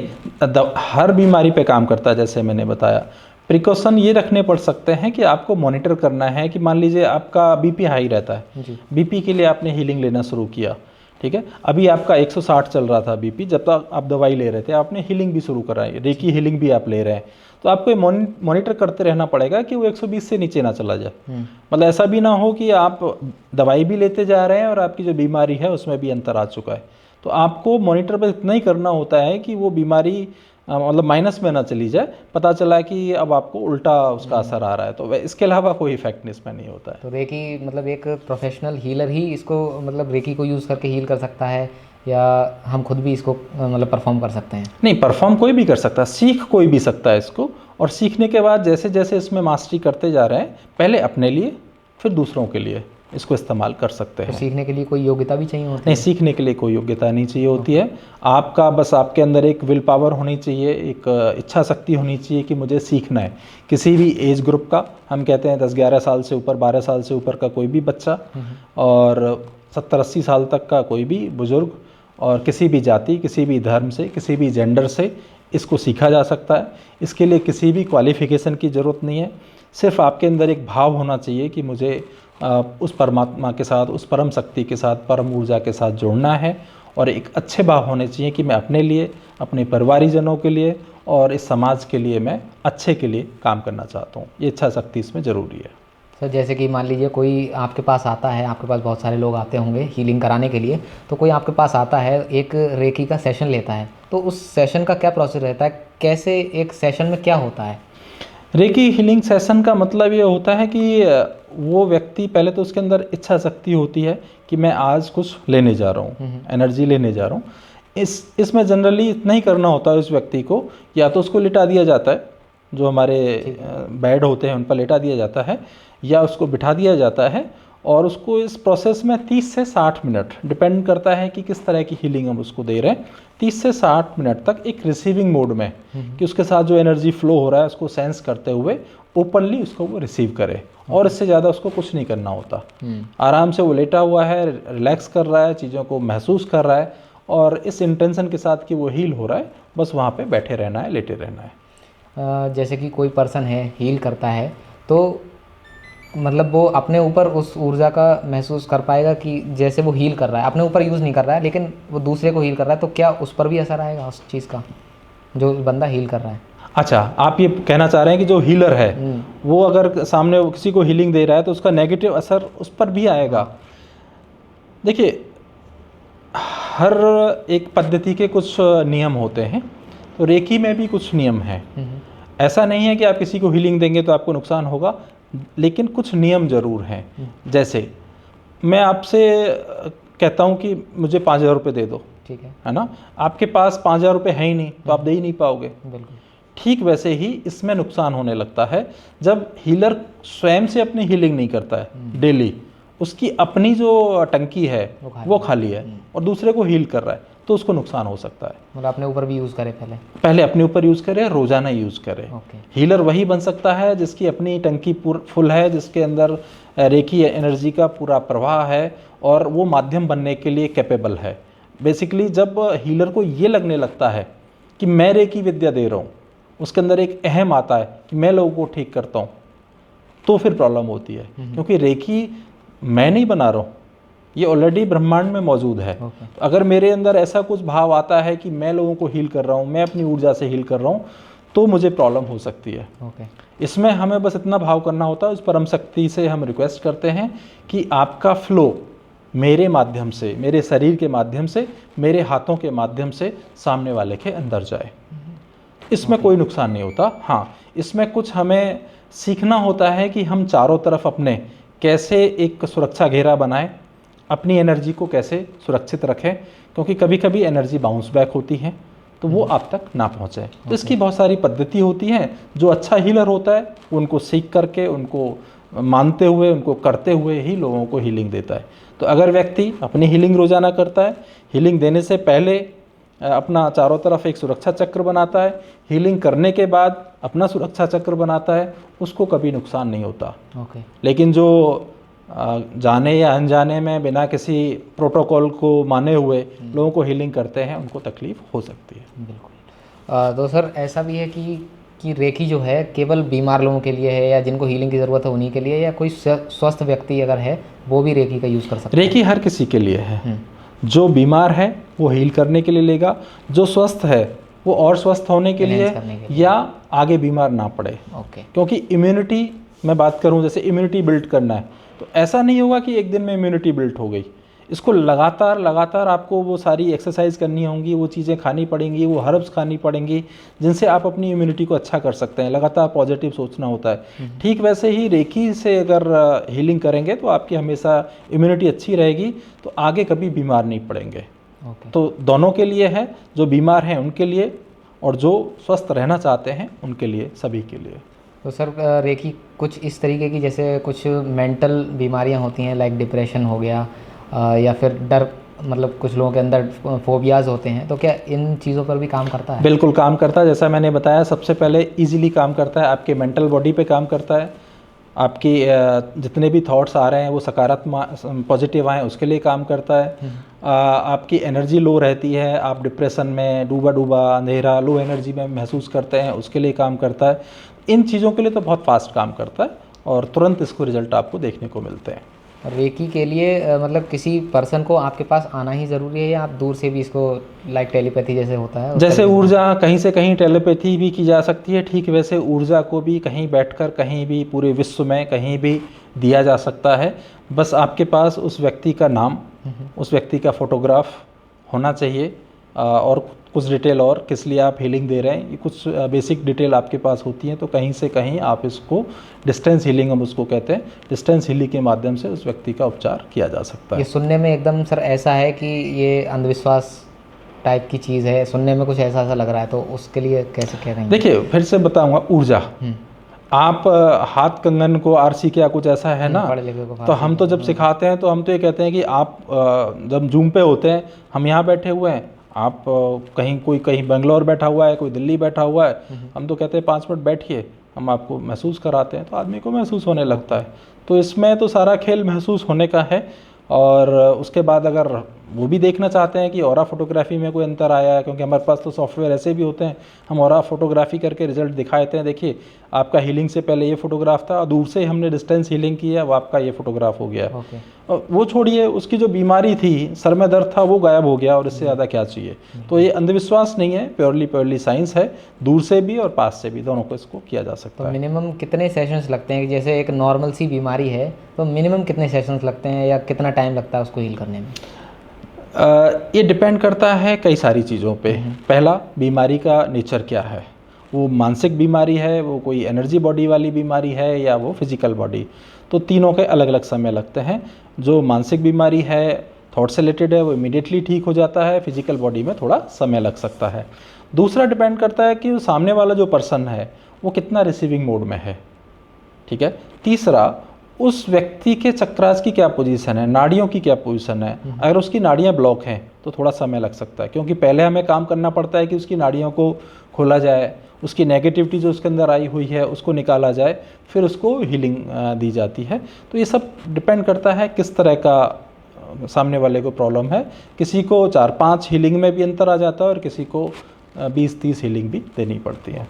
हर बीमारी पे काम करता है। जैसे मैंने बताया, प्रिकॉशन ये रखने पड़ सकते हैं कि आपको मॉनिटर करना है कि मान लीजिए आपका बीपी हाई रहता है, बीपी के लिए आपने हीलिंग लेना शुरू किया, ठीक है। अभी आपका 160 चल रहा था बीपी, जब तक आप दवाई ले रहे थे आपने हीलिंग भी शुरू कराई, रेकी हीलिंग भी आप ले रहे हैं, तो आपको मॉनिटर करते रहना पड़ेगा कि वो 120 से नीचे ना चला जाए। मतलब ऐसा भी ना हो कि आप दवाई भी लेते जा रहे हैं और आपकी जो बीमारी है उसमें भी अंतर आ चुका है। तो आपको मॉनिटर बस इतना ही करना होता है कि वो बीमारी मतलब माइनस में ना चली जाए, पता चला कि अब आपको उल्टा उसका असर आ रहा है, तो इसके अलावा कोई इफेक्ट इसमें नहीं होता है। तो रेकी मतलब एक प्रोफेशनल हीलर ही इसको मतलब रेकी को यूज़ करके हील कर सकता है या हम खुद भी इसको मतलब परफॉर्म कर सकते हैं? नहीं, परफॉर्म कोई भी कर सकता है, सीख कोई भी सकता है इसको, और सीखने के बाद जैसे जैसे इसमें मास्टरी करते जा रहे हैं, पहले अपने लिए फिर दूसरों के लिए इसको इस्तेमाल कर सकते हैं। तो सीखने के लिए कोई योग्यता भी चाहिए होती है? नहीं, सीखने के लिए कोई योग्यता नहीं चाहिए होती है। आपका बस आपके अंदर एक विल पावर होनी चाहिए, एक इच्छा शक्ति होनी चाहिए कि मुझे सीखना है। किसी भी एज ग्रुप का, हम कहते हैं 10-11 साल से ऊपर, 12 साल से ऊपर का कोई भी बच्चा, और 70-80 साल तक का कोई भी बुजुर्ग, और किसी भी जाति, किसी भी धर्म से, किसी भी जेंडर से इसको सीखा जा सकता है। इसके लिए किसी भी क्वालिफिकेशन की ज़रूरत नहीं है। सिर्फ आपके अंदर एक भाव होना चाहिए कि मुझे उस परमात्मा के साथ, उस परम शक्ति के साथ, परम ऊर्जा के साथ जुड़ना है, और एक अच्छे भाव होने चाहिए कि मैं अपने लिए, अपने परिवारीजनों के लिए और इस समाज के लिए मैं अच्छे के लिए काम करना चाहता हूँ। ये इच्छा शक्ति इसमें ज़रूरी है। सर जैसे कि मान लीजिए कोई आपके पास आता है, आपके पास बहुत सारे लोग आते होंगे हीलिंग कराने के लिए, तो कोई आपके पास आता है, एक रेकी का सेशन लेता है, तो उस सेशन का क्या प्रोसेस रहता है? कैसे एक सेशन में क्या होता है? रेकी हीलिंग सेशन का मतलब ये होता है कि वो व्यक्ति, पहले तो उसके अंदर इच्छा शक्ति होती है कि मैं आज कुछ लेने जा रहा हूँ, एनर्जी लेने जा रहा हूँ। इसमें जनरली इतना ही करना होता है उस व्यक्ति को, या तो उसको लिटा दिया जाता है, जो हमारे बेड होते हैं उन पर लेटा दिया जाता है, या उसको बिठा दिया जाता है, और उसको इस प्रोसेस में 30 से 60 मिनट, डिपेंड करता है कि किस तरह की हीलिंग हम उसको दे रहे हैं, 30 से 60 मिनट तक एक रिसीविंग मोड में, कि उसके साथ जो एनर्जी फ्लो हो रहा है उसको सेंस करते हुए ओपनली उसको वो रिसीव करे, और इससे ज़्यादा उसको कुछ नहीं करना होता। आराम से वो लेटा हुआ है, रिलैक्स कर रहा है, चीज़ों को महसूस कर रहा है, और इस इंटेंशन के साथ कि वो हील हो रहा है, बस वहाँ पे बैठे रहना है, लेटे रहना है। जैसे कि कोई पर्सन है हील करता है, तो मतलब वो अपने ऊपर उस ऊर्जा का महसूस कर पाएगा कि जैसे वो हील कर रहा है, अपने ऊपर यूज़ नहीं कर रहा है लेकिन वो दूसरे को हील कर रहा है, तो क्या उस पर भी असर आएगा उस चीज़ का, जो बंदा हील कर रहा है? अच्छा, आप ये कहना चाह रहे हैं कि जो हीलर है वो अगर सामने किसी को हीलिंग दे रहा है तो उसका नेगेटिव असर उस पर भी आएगा? देखिए, हर एक पद्धति के कुछ नियम होते हैं, तो रेकी में भी कुछ नियम हैं। ऐसा नहीं है कि आप किसी को हीलिंग देंगे तो आपको नुकसान होगा, लेकिन कुछ नियम ज़रूर हैं। जैसे मैं आपसे कहता हूँ कि मुझे 5,000 रुपये दे दो, ठीक है ना, आपके पास 5,000 रुपये है ही नहीं, तो आप दे ही नहीं पाओगे। बिल्कुल। ठीक वैसे ही इसमें नुकसान होने लगता है जब हीलर स्वयं से अपनी हीलिंग नहीं करता है डेली, उसकी अपनी जो टंकी है वो खाली है और दूसरे को हील कर रहा है, तो उसको नुकसान हो सकता है। मतलब अपने ऊपर भी यूज़ करे, पहले अपने ऊपर यूज़ करे, रोज़ाना यूज़ करे। हीलर वही बन सकता है जिसकी अपनी टंकी फुल है, जिसके अंदर रेकी एनर्जी का पूरा प्रवाह है और वो माध्यम बनने के लिए कैपेबल है। बेसिकली जब हीलर को ये लगने लगता है कि मैं रेकी विद्या दे रहा हूँ, उसके अंदर एक अहम आता है कि मैं लोगों को ठीक करता हूँ, तो फिर प्रॉब्लम होती है, क्योंकि रेकी मैं नहीं बना रहा हूँ, ये ऑलरेडी ब्रह्मांड में मौजूद है। Okay. तो अगर मेरे अंदर ऐसा कुछ भाव आता है कि मैं लोगों को हील कर रहा हूँ, मैं अपनी ऊर्जा से हील कर रहा हूँ, तो मुझे प्रॉब्लम हो सकती है। Okay. इसमें हमें बस इतना भाव करना होता है, उस परम शक्ति से हम रिक्वेस्ट करते हैं कि आपका फ्लो मेरे माध्यम से, मेरे शरीर के माध्यम से, मेरे हाथों के माध्यम से सामने वाले के अंदर जाए। इसमें कोई नुकसान नहीं होता। हाँ, इसमें कुछ हमें सीखना होता है कि हम चारों तरफ अपने कैसे एक सुरक्षा घेरा बनाएं, अपनी एनर्जी को कैसे सुरक्षित रखें, क्योंकि कभी कभी एनर्जी बाउंस बैक होती है तो वो आप तक ना पहुँचे। तो इसकी बहुत सारी पद्धति होती हैं। जो अच्छा हीलर होता है उनको सीख करके, उनको मानते हुए, उनको करते हुए ही लोगों को हीलिंग देता है। तो अगर व्यक्ति अपनी हीलिंग रोजाना करता है, हीलिंग देने से पहले अपना चारों तरफ एक सुरक्षा चक्र बनाता है, हीलिंग करने के बाद अपना सुरक्षा चक्र बनाता है, उसको कभी नुकसान नहीं होता। Okay. लेकिन जो जाने या अनजाने में बिना किसी प्रोटोकॉल को माने हुए लोगों को हीलिंग करते हैं, उनको तकलीफ हो सकती है। बिल्कुल। तो सर ऐसा भी है कि रेकी जो है केवल बीमार लोगों के लिए है, या जिनको हीलिंग की ज़रूरत है उन्हीं के लिए, या कोई स्वस्थ व्यक्ति अगर है वो भी रेकी का यूज़ कर सकता है? रेकी हर किसी के लिए है। जो बीमार है वो हील करने के लिए लेगा, जो स्वस्थ है वो और स्वस्थ होने के लिए, या आगे बीमार ना पड़े। ओके। क्योंकि इम्यूनिटी, मैं बात करूं जैसे इम्यूनिटी बिल्ड करना है, तो ऐसा नहीं होगा कि एक दिन में इम्यूनिटी बिल्ड हो गई। इसको लगातार आपको वो सारी एक्सरसाइज करनी होंगी, वो चीज़ें खानी पड़ेंगी, वो हर्ब्स खानी पड़ेंगी, जिनसे आप अपनी इम्यूनिटी को अच्छा कर सकते हैं। लगातार पॉजिटिव सोचना होता है। ठीक वैसे ही रेकी से अगर हीलिंग करेंगे तो आपकी हमेशा इम्यूनिटी अच्छी रहेगी, तो आगे कभी बीमार नहीं पड़ेंगे। तो दोनों के लिए है, जो बीमार हैं उनके लिए और जो स्वस्थ रहना चाहते हैं उनके लिए, सभी के लिए। तो सर रेकी कुछ इस तरीके की, जैसे कुछ मेंटल बीमारियां होती हैं, लाइक डिप्रेशन हो गया, या फिर डर, मतलब कुछ लोगों के अंदर फोबियाज होते हैं, तो क्या इन चीज़ों पर भी काम करता है? बिल्कुल काम करता है। जैसा मैंने बताया, सबसे पहले इजीली काम करता है, आपके मेंटल बॉडी पे काम करता है। आपकी जितने भी थॉट्स आ रहे हैं वो सकारात्मक पॉजिटिव आएँ उसके लिए काम करता है। आपकी एनर्जी लो रहती है, आप डिप्रेशन में डूबा अंधेरा, लो एनर्जी में महसूस करते हैं, उसके लिए काम करता है। इन चीज़ों के लिए तो बहुत फास्ट काम करता है और तुरंत इसको रिजल्ट आपको देखने को मिलते हैं। रेकी के लिए मतलब किसी पर्सन को आपके पास आना ही ज़रूरी है, या आप दूर से भी इसको, लाइक टेलीपैथी जैसे होता है? जैसे ऊर्जा कहीं से कहीं टेलीपैथी भी की जा सकती है, ठीक वैसे ऊर्जा को भी कहीं बैठकर, कहीं भी पूरे विश्व में कहीं भी दिया जा सकता है। बस आपके पास उस व्यक्ति का नाम, उस व्यक्ति का फोटोग्राफ होना चाहिए, और कुछ डिटेल, और किस लिए आप हीलिंग दे रहे हैं, ये कुछ बेसिक डिटेल आपके पास होती हैं। तो कहीं से कहीं आप इसको डिस्टेंस हीलिंग, हम उसको कहते हैं, डिस्टेंस हीलिंग के माध्यम से उस व्यक्ति का उपचार किया जा सकता है। ये सुनने में एकदम सर ऐसा है कि ये अंधविश्वास टाइप की चीज़ है, सुनने में कुछ ऐसा लग रहा है, तो उसके लिए कैसे कह रहे हैं? देखिए, फिर से बताऊंगा, ऊर्जा, आप हाथ कंगन को आरसी क्या कुछ ऐसा है ना, तो हम तो जब सिखाते हैं तो हम तो ये कहते हैं कि आप जब जूम पे होते हैं, हम यहाँ बैठे हुए हैं, आप कहीं, कोई कहीं बेंगलोर बैठा हुआ है, कोई दिल्ली बैठा हुआ है, हम तो कहते हैं 5 मिनट बैठिए, हम आपको महसूस कराते हैं, तो आदमी को महसूस होने लगता है। तो इसमें तो सारा खेल महसूस होने का है। और उसके बाद अगर वो भी देखना चाहते हैं कि ऑरा फोटोग्राफी में कोई अंतर आया है, क्योंकि हमारे पास तो सॉफ्टवेयर ऐसे भी होते हैं, हम ऑरा फोटोग्राफी करके रिजल्ट दिखा देते हैं, देखिए आपका हीलिंग से पहले ये फोटोग्राफ था, और दूर से हमने डिस्टेंस हीलिंग की है, वो आपका ये फोटोग्राफ हो गया। और वो छोड़िए, उसकी जो बीमारी थी, सर में दर्द था, वो गायब हो गया, और इससे ज़्यादा क्या चाहिए। तो ये अंधविश्वास नहीं है, प्योरली साइंस है, दूर से भी और पास से भी, दोनों को इसको किया जा सकता है। तो मिनिमम कितने सेशंस लगते हैं? जैसे एक नॉर्मल सी बीमारी है तो मिनिमम कितने सेशंस लगते हैं, या कितना टाइम लगता है उसको हील करने में? ये डिपेंड करता है कई सारी चीज़ों पे। पहला, बीमारी का नेचर क्या है, वो मानसिक बीमारी है, वो कोई एनर्जी बॉडी वाली बीमारी है, या वो फिजिकल बॉडी। तो तीनों के अलग अलग समय लगते हैं। जो मानसिक बीमारी है, थॉट से रिलेटेड है, वो इमीडिएटली ठीक हो जाता है। फिजिकल बॉडी में थोड़ा समय लग सकता है। दूसरा डिपेंड करता है कि सामने वाला जो पर्सन है वो कितना रिसीविंग मोड में है, ठीक है। तीसरा, उस व्यक्ति के चक्रास की क्या पोजीशन है, नाड़ियों की क्या पोजीशन है। अगर उसकी नाड़ियाँ ब्लॉक हैं तो थोड़ा समय लग सकता है, क्योंकि पहले हमें काम करना पड़ता है कि उसकी नाड़ियों को खोला जाए, उसकी नेगेटिविटी जो उसके अंदर आई हुई है उसको निकाला जाए, फिर उसको हीलिंग दी जाती है। तो ये सब डिपेंड करता है किस तरह का सामने वाले को प्रॉब्लम है। किसी को 4-5 हीलिंग में भी अंतर आ जाता है, और किसी को 20-30 हीलिंग भी देनी पड़ती है।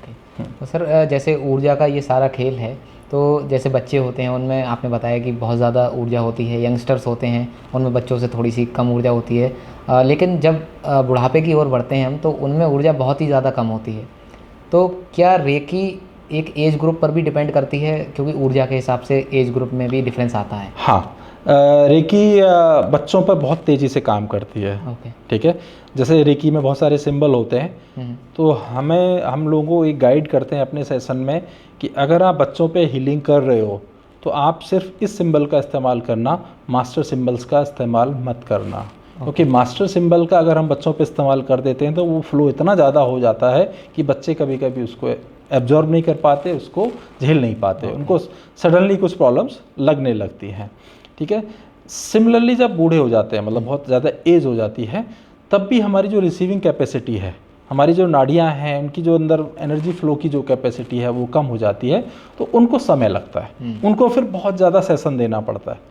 तो सर जैसे ऊर्जा का ये सारा खेल है, तो जैसे बच्चे होते हैं उनमें आपने बताया कि बहुत ज़्यादा ऊर्जा होती है, यंगस्टर्स होते हैं उनमें बच्चों से थोड़ी सी कम ऊर्जा होती है, लेकिन जब बुढ़ापे की ओर बढ़ते हैं हम तो उनमें ऊर्जा बहुत ही ज़्यादा कम होती है। तो क्या रेकी एक एज ग्रुप पर भी डिपेंड करती है, क्योंकि ऊर्जा के हिसाब से एज ग्रुप में भी डिफरेंस आता है? हाँ, रेकी बच्चों पर बहुत तेज़ी से काम करती है। ओके। ठीक है, जैसे रेकी में बहुत सारे सिंबल होते हैं, तो हम लोगों को एक गाइड करते हैं अपने सेशन में कि अगर आप बच्चों पे हीलिंग कर रहे हो तो आप सिर्फ इस सिंबल का इस्तेमाल करना, मास्टर सिंबल्स का इस्तेमाल मत करना। क्योंकि मास्टर सिंबल का अगर हम बच्चों पे इस्तेमाल कर देते हैं तो वो फ्लो इतना ज़्यादा हो जाता है कि बच्चे कभी कभी उसको एब्जॉर्ब नहीं कर पाते, उसको झेल नहीं पाते, उनको सडनली कुछ प्रॉब्लम्स लगने लगती हैं। ठीक है, सिमिलरली जब बूढ़े हो जाते हैं, मतलब बहुत ज़्यादा एज हो जाती है, तब भी हमारी जो रिसीविंग कैपेसिटी है, हमारी जो नाड़ियाँ हैं, उनकी जो अंदर एनर्जी फ्लो की जो कैपेसिटी है वो कम हो जाती है, तो उनको समय लगता है, उनको फिर बहुत ज़्यादा सेशन देना पड़ता है।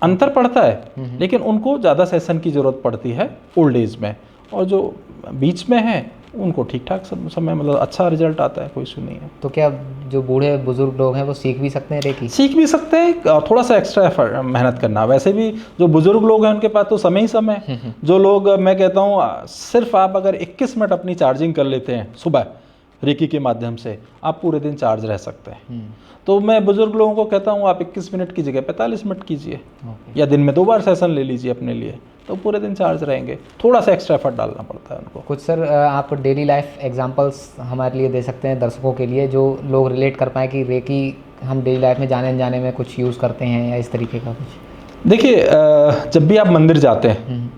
अंतर पड़ता है, लेकिन उनको ज़्यादा सेशन की ज़रूरत पड़ती है ओल्ड एज में, और जो बीच में है उनको ठीक ठाक समय, मतलब अच्छा रिजल्ट आता है, कोई इशू नहीं है। तो क्या जो बूढ़े बुजुर्ग लोग हैं वो सीख भी सकते हैं रेकी? सीख भी सकते हैं, थोड़ा सा एक्स्ट्रा मेहनत करना। वैसे भी जो बुजुर्ग लोग हैं उनके पास तो समय ही समय है। जो लोग, मैं कहता हूँ, सिर्फ आप अगर 21 मिनट अपनी चार्जिंग कर लेते हैं सुबह रेकी के माध्यम से, आप पूरे दिन चार्ज रह सकते हैं। तो मैं बुजुर्ग लोगों को कहता हूँ आप 21 मिनट की जगह 45 मिनट कीजिए, या दिन में 2 बार सेशन ले लीजिए अपने लिए, तो पूरे दिन चार्ज रहेंगे। थोड़ा सा एक्स्ट्रा एफर्ट डालना पड़ता है उनको। कुछ सर आप डेली लाइफ एग्जांपल्स हमारे लिए दे सकते हैं दर्शकों के लिए, जो लोग रिलेट कर पाए कि रेकी हम डेली लाइफ में जाने अनजाने में कुछ यूज़ करते हैं या इस तरीके का कुछ? देखिए, जब भी आप मंदिर जाते हैं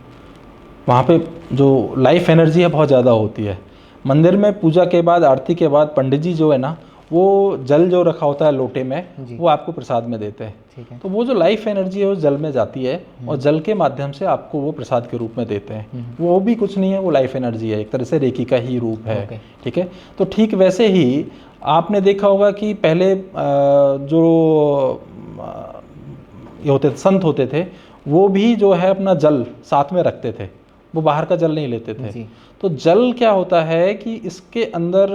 वहाँ पे जो लाइफ एनर्जी है बहुत ज़्यादा होती है। मंदिर में पूजा के बाद, आरती के बाद पंडित जी जो है ना, वो जल जो रखा होता है लोटे में, वो आपको प्रसाद में देते हैं। ठीक है। तो वो जो लाइफ एनर्जी है वो जल में जाती है, और जल के माध्यम से आपको वो प्रसाद के रूप में देते हैं। वो भी कुछ नहीं है, वो लाइफ एनर्जी है, एक तरह से रेकी का ही रूप है। ठीक है, तो ठीक वैसे ही आपने देखा होगा कि पहले जो ये होते संत होते थे, वो भी जो है अपना जल साथ में रखते थे, वो बाहर का जल नहीं लेते थे। तो जल क्या होता है कि इसके अंदर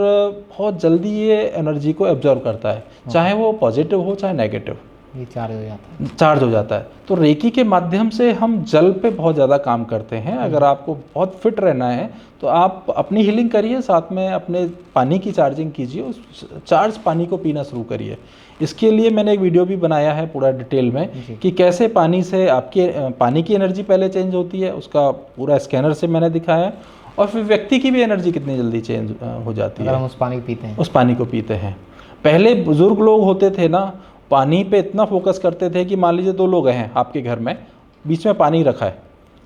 बहुत जल्दी ये एनर्जी को एब्जॉर्ब करता है, चाहे वो पॉजिटिव हो चाहे नेगेटिव, ये चार्ज हो जाता है। तो रेकी के माध्यम से हम जल पे बहुत ज़्यादा काम करते हैं। अगर आपको बहुत फिट रहना है तो आप अपनी हीलिंग करिए, साथ में अपने पानी की चार्जिंग कीजिए, उस चार्ज पानी को पीना शुरू करिए। इसके लिए मैंने एक वीडियो भी बनाया है पूरा डिटेल में कि कैसे पानी से आपकी पानी की एनर्जी पहले चेंज होती है, उसका पूरा स्कैनर से मैंने दिखाया है, और फिर व्यक्ति की भी एनर्जी कितनी जल्दी चेंज हो जाती है हम उस पानी को पीते हैं। उस पानी को पीते हैं। पहले बुजुर्ग लोग होते थे ना, पानी पे इतना फोकस करते थे कि मान लीजिए 2 लोग हैं आपके घर में, बीच में पानी रखा है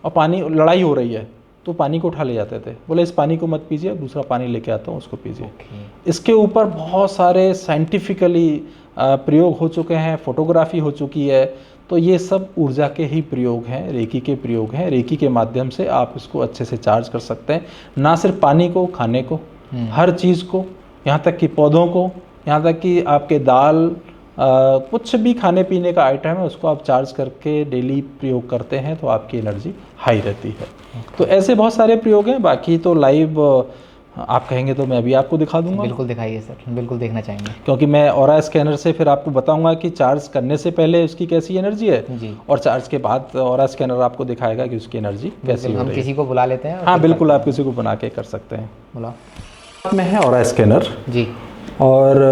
और पानी, लड़ाई हो रही है, तो पानी को उठा ले जाते थे, बोले इस पानी को मत पीजिए, दूसरा पानी लेके आता हूँ उसको पीजिए। इसके ऊपर बहुत सारे साइंटिफिकली प्रयोग हो चुके हैं, फोटोग्राफी हो चुकी है। तो ये सब ऊर्जा के ही प्रयोग हैं, रेकी के प्रयोग हैं। रेकी के माध्यम से आप इसको अच्छे से चार्ज कर सकते हैं, ना सिर्फ पानी को, खाने को, हर चीज़ को, यहाँ तक कि पौधों को, यहाँ तक कि आपके दाल, कुछ भी खाने पीने का आइटम है उसको आप चार्ज करके डेली प्रयोग करते हैं तो आपकी एनर्जी हाई रहती है। तो ऐसे बहुत सारे प्रयोग हैं। बाकी तो लाइव आप कहेंगे तो मैं अभी आपको दिखा दूंगा। बिल्कुल दिखाइए सर, बिल्कुल देखना चाहेंगे, क्योंकि मैं ऑरा स्कैनर से फिर आपको बताऊंगा कि चार्ज करने से पहले उसकी कैसी एनर्जी है जी, और चार्ज के बाद ऑरा स्कैनर आपको दिखाएगा कि उसकी एनर्जी कैसी हो रही है। हम किसी को बुला लेते हैं। हाँ बिल्कुल, आप किसी को बना के कर सकते हैं। बुलाओ। में है ऑरा स्कैनर जी, और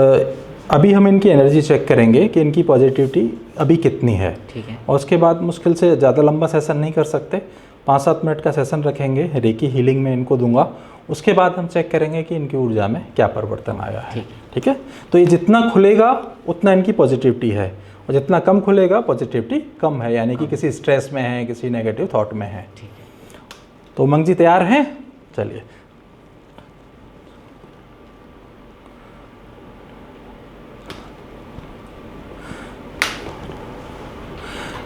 अभी हम इनकी एनर्जी चेक करेंगे कि इनकी पॉजिटिविटी अभी कितनी है। ठीक है। और उसके बाद मुश्किल से ज़्यादा लंबा सेशन नहीं कर सकते, 5-7 मिनट का सेशन रखेंगे, रेकी हीलिंग में इनको दूंगा। उसके बाद हम चेक करेंगे कि इनकी ऊर्जा में क्या परिवर्तन आया है। ठीक है, तो ये जितना खुलेगा उतना इनकी पॉजिटिविटी है, और जितना कम खुलेगा पॉजिटिविटी कम है, यानी कि किसी स्ट्रेस में है, किसी नेगेटिव थॉट में है। तो उमंग जी तैयार हैं? चलिए।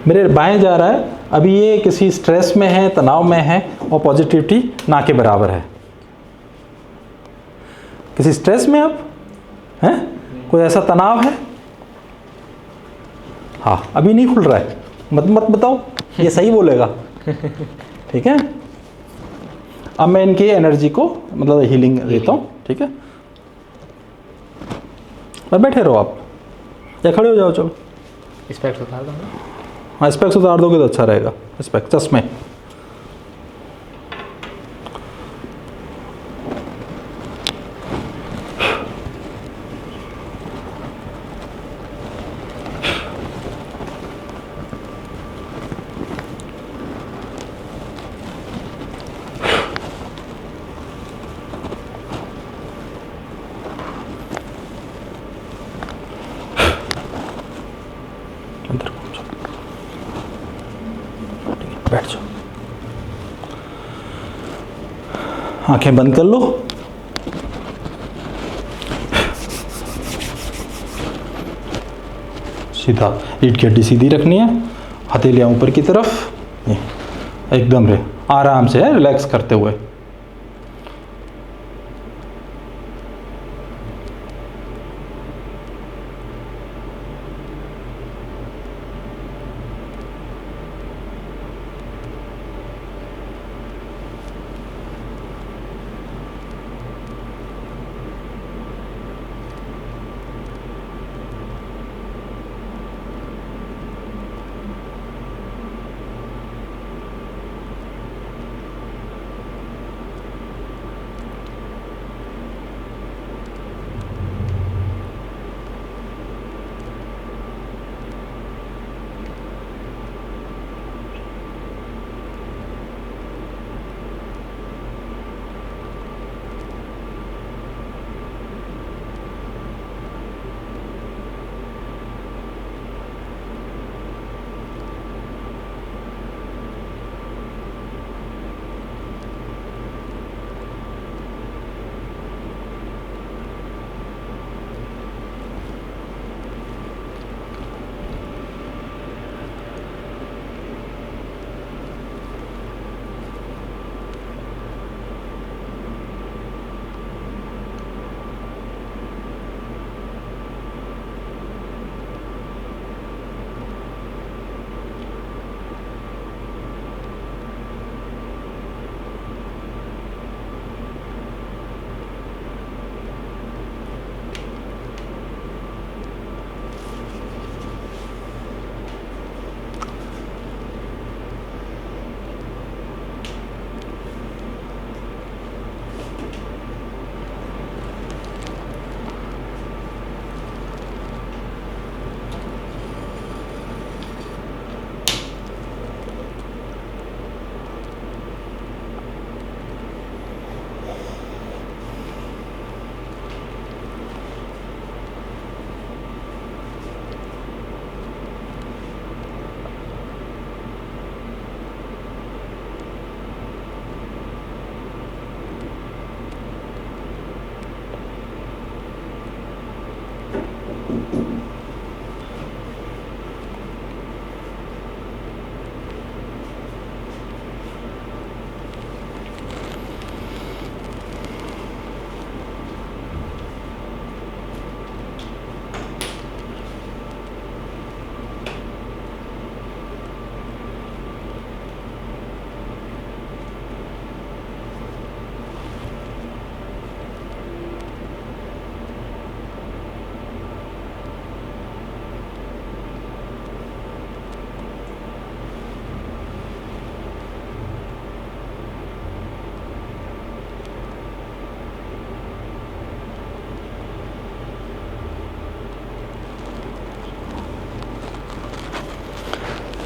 मेरे बाएं जा रहा है, अभी ये किसी स्ट्रेस में है, तनाव में है, और पॉजिटिविटी ना के बराबर है। किसी स्ट्रेस में आप हैं? कोई ऐसा तनाव है? हाँ, अभी नहीं खुल रहा है, मत बताओ, ये सही बोलेगा। ठीक है, अब मैं इनकी एनर्जी को मतलब हीलिंग देता हूँ। ठीक है, और बैठे रहो आप, या खड़े हो जाओ, चलो। स्पेक्स उतार दूँगा। हाँ, स्पेक्स उतार दोगे तो अच्छा रहेगा। स्पेक्स, चश्मे। अंदर पहुंचो, बैठ जाओ, आंखें बंद कर लो। सीधा, रीढ़ की हड्डी सीधी रखनी है, हथेलियां ऊपर की तरफ, ये एकदम रे आराम से है, रिलैक्स करते हुए।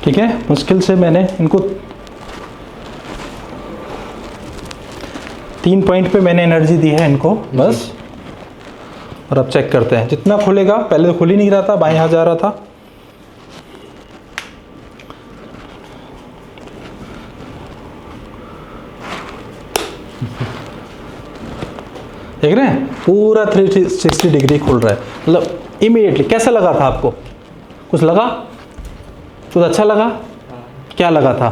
ठीक है, मुश्किल से मैंने इनको 3 पॉइंट पे मैंने एनर्जी दी है इनको बस। और अब चेक करते हैं, जितना खुलेगा, पहले तो खुल ही नहीं रहा था, बाएं हाथ जा रहा था। देख रहे हैं, पूरा 360 डिग्री खुल रहा है, मतलब इमीडिएटली। कैसा लगा था आपको? कुछ लगा? कुछ अच्छा लगा? क्या लगा था?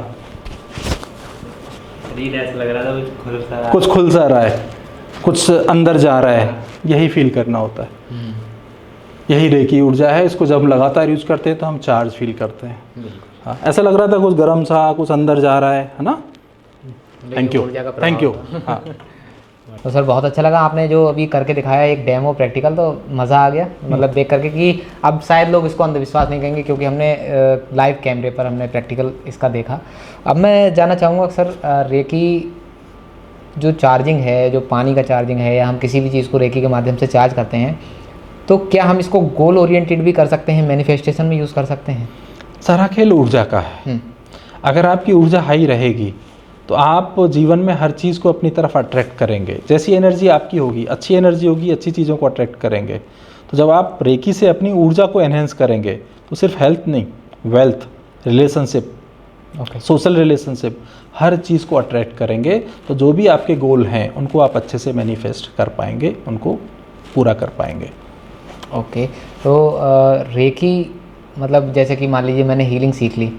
ऐसा लग रहा था कुछ खुल सा रहा है, कुछ अंदर जा रहा है, यही फील करना होता है। यही रेकी ऊर्जा है, इसको जब लगातार यूज करते हैं तो हम चार्ज फील करते हैं। हाँ, ऐसा लग रहा था कुछ गर्म सा, कुछ अंदर जा रहा है ना? Thank you, thank you. हाँ, तो सर बहुत अच्छा लगा आपने जो अभी करके दिखाया एक डेमो प्रैक्टिकल, तो मज़ा आ गया मतलब देख करके कि अब शायद लोग इसको अंधविश्वास नहीं कहेंगे क्योंकि हमने लाइव कैमरे पर हमने प्रैक्टिकल इसका देखा। अब मैं जानना चाहूँगा सर, रेकी जो चार्जिंग है, जो पानी का चार्जिंग है या हम किसी भी चीज़ को रेकी के माध्यम से चार्ज करते हैं, तो क्या हम इसको गोल ओरिएंटेड भी कर सकते हैं, मैनिफेस्टेशन में यूज़ कर सकते हैं? सारा खेल ऊर्जा का है। अगर आपकी ऊर्जा हाई रहेगी तो आप जीवन में हर चीज़ को अपनी तरफ अट्रैक्ट करेंगे। जैसी एनर्जी आपकी होगी, अच्छी एनर्जी होगी, अच्छी चीज़ों को अट्रैक्ट करेंगे। तो जब आप रेकी से अपनी ऊर्जा को एनहेंस करेंगे तो सिर्फ हेल्थ नहीं, वेल्थ, रिलेशनशिप, सोशल रिलेशनशिप, हर चीज़ को अट्रैक्ट करेंगे। तो जो भी आपके गोल हैं उनको आप अच्छे से मैनिफेस्ट कर पाएंगे, उनको पूरा कर पाएंगे। ओके, तो रेकी मतलब जैसे कि मान लीजिए मैंने हीलिंग सीख ली,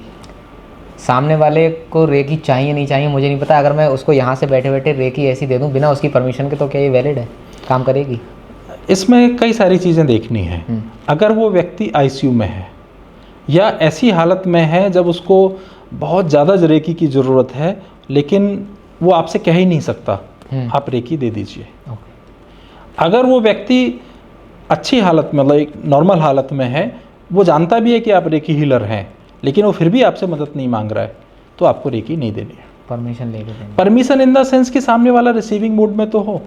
सामने वाले को रेकी चाहिए नहीं चाहिए मुझे नहीं पता, अगर मैं उसको यहाँ से बैठे बैठे रेकी ऐसी दे दूँ बिना उसकी परमिशन के, तो क्या ये वैलिड है, काम करेगी? इसमें कई सारी चीज़ें देखनी है। अगर वो व्यक्ति आईसीयू में है या ऐसी हालत में है जब उसको बहुत ज़्यादा रेकी की ज़रूरत है लेकिन वो आपसे कह ही नहीं सकता, आप रेकी दे दीजिए। अगर वो व्यक्ति अच्छी हालत में, मतलब एक नॉर्मल हालत में है, वो जानता भी है कि आप रेकी हीलर हैं लेकिन वो फिर भी आपसे मदद नहीं मांग रहा है, तो आपको रेकी नहीं देनी है। परमिशन लेके देनी, परमिशन इन द सेंस कि सामने वाला रिसीविंग मोड में तो हो।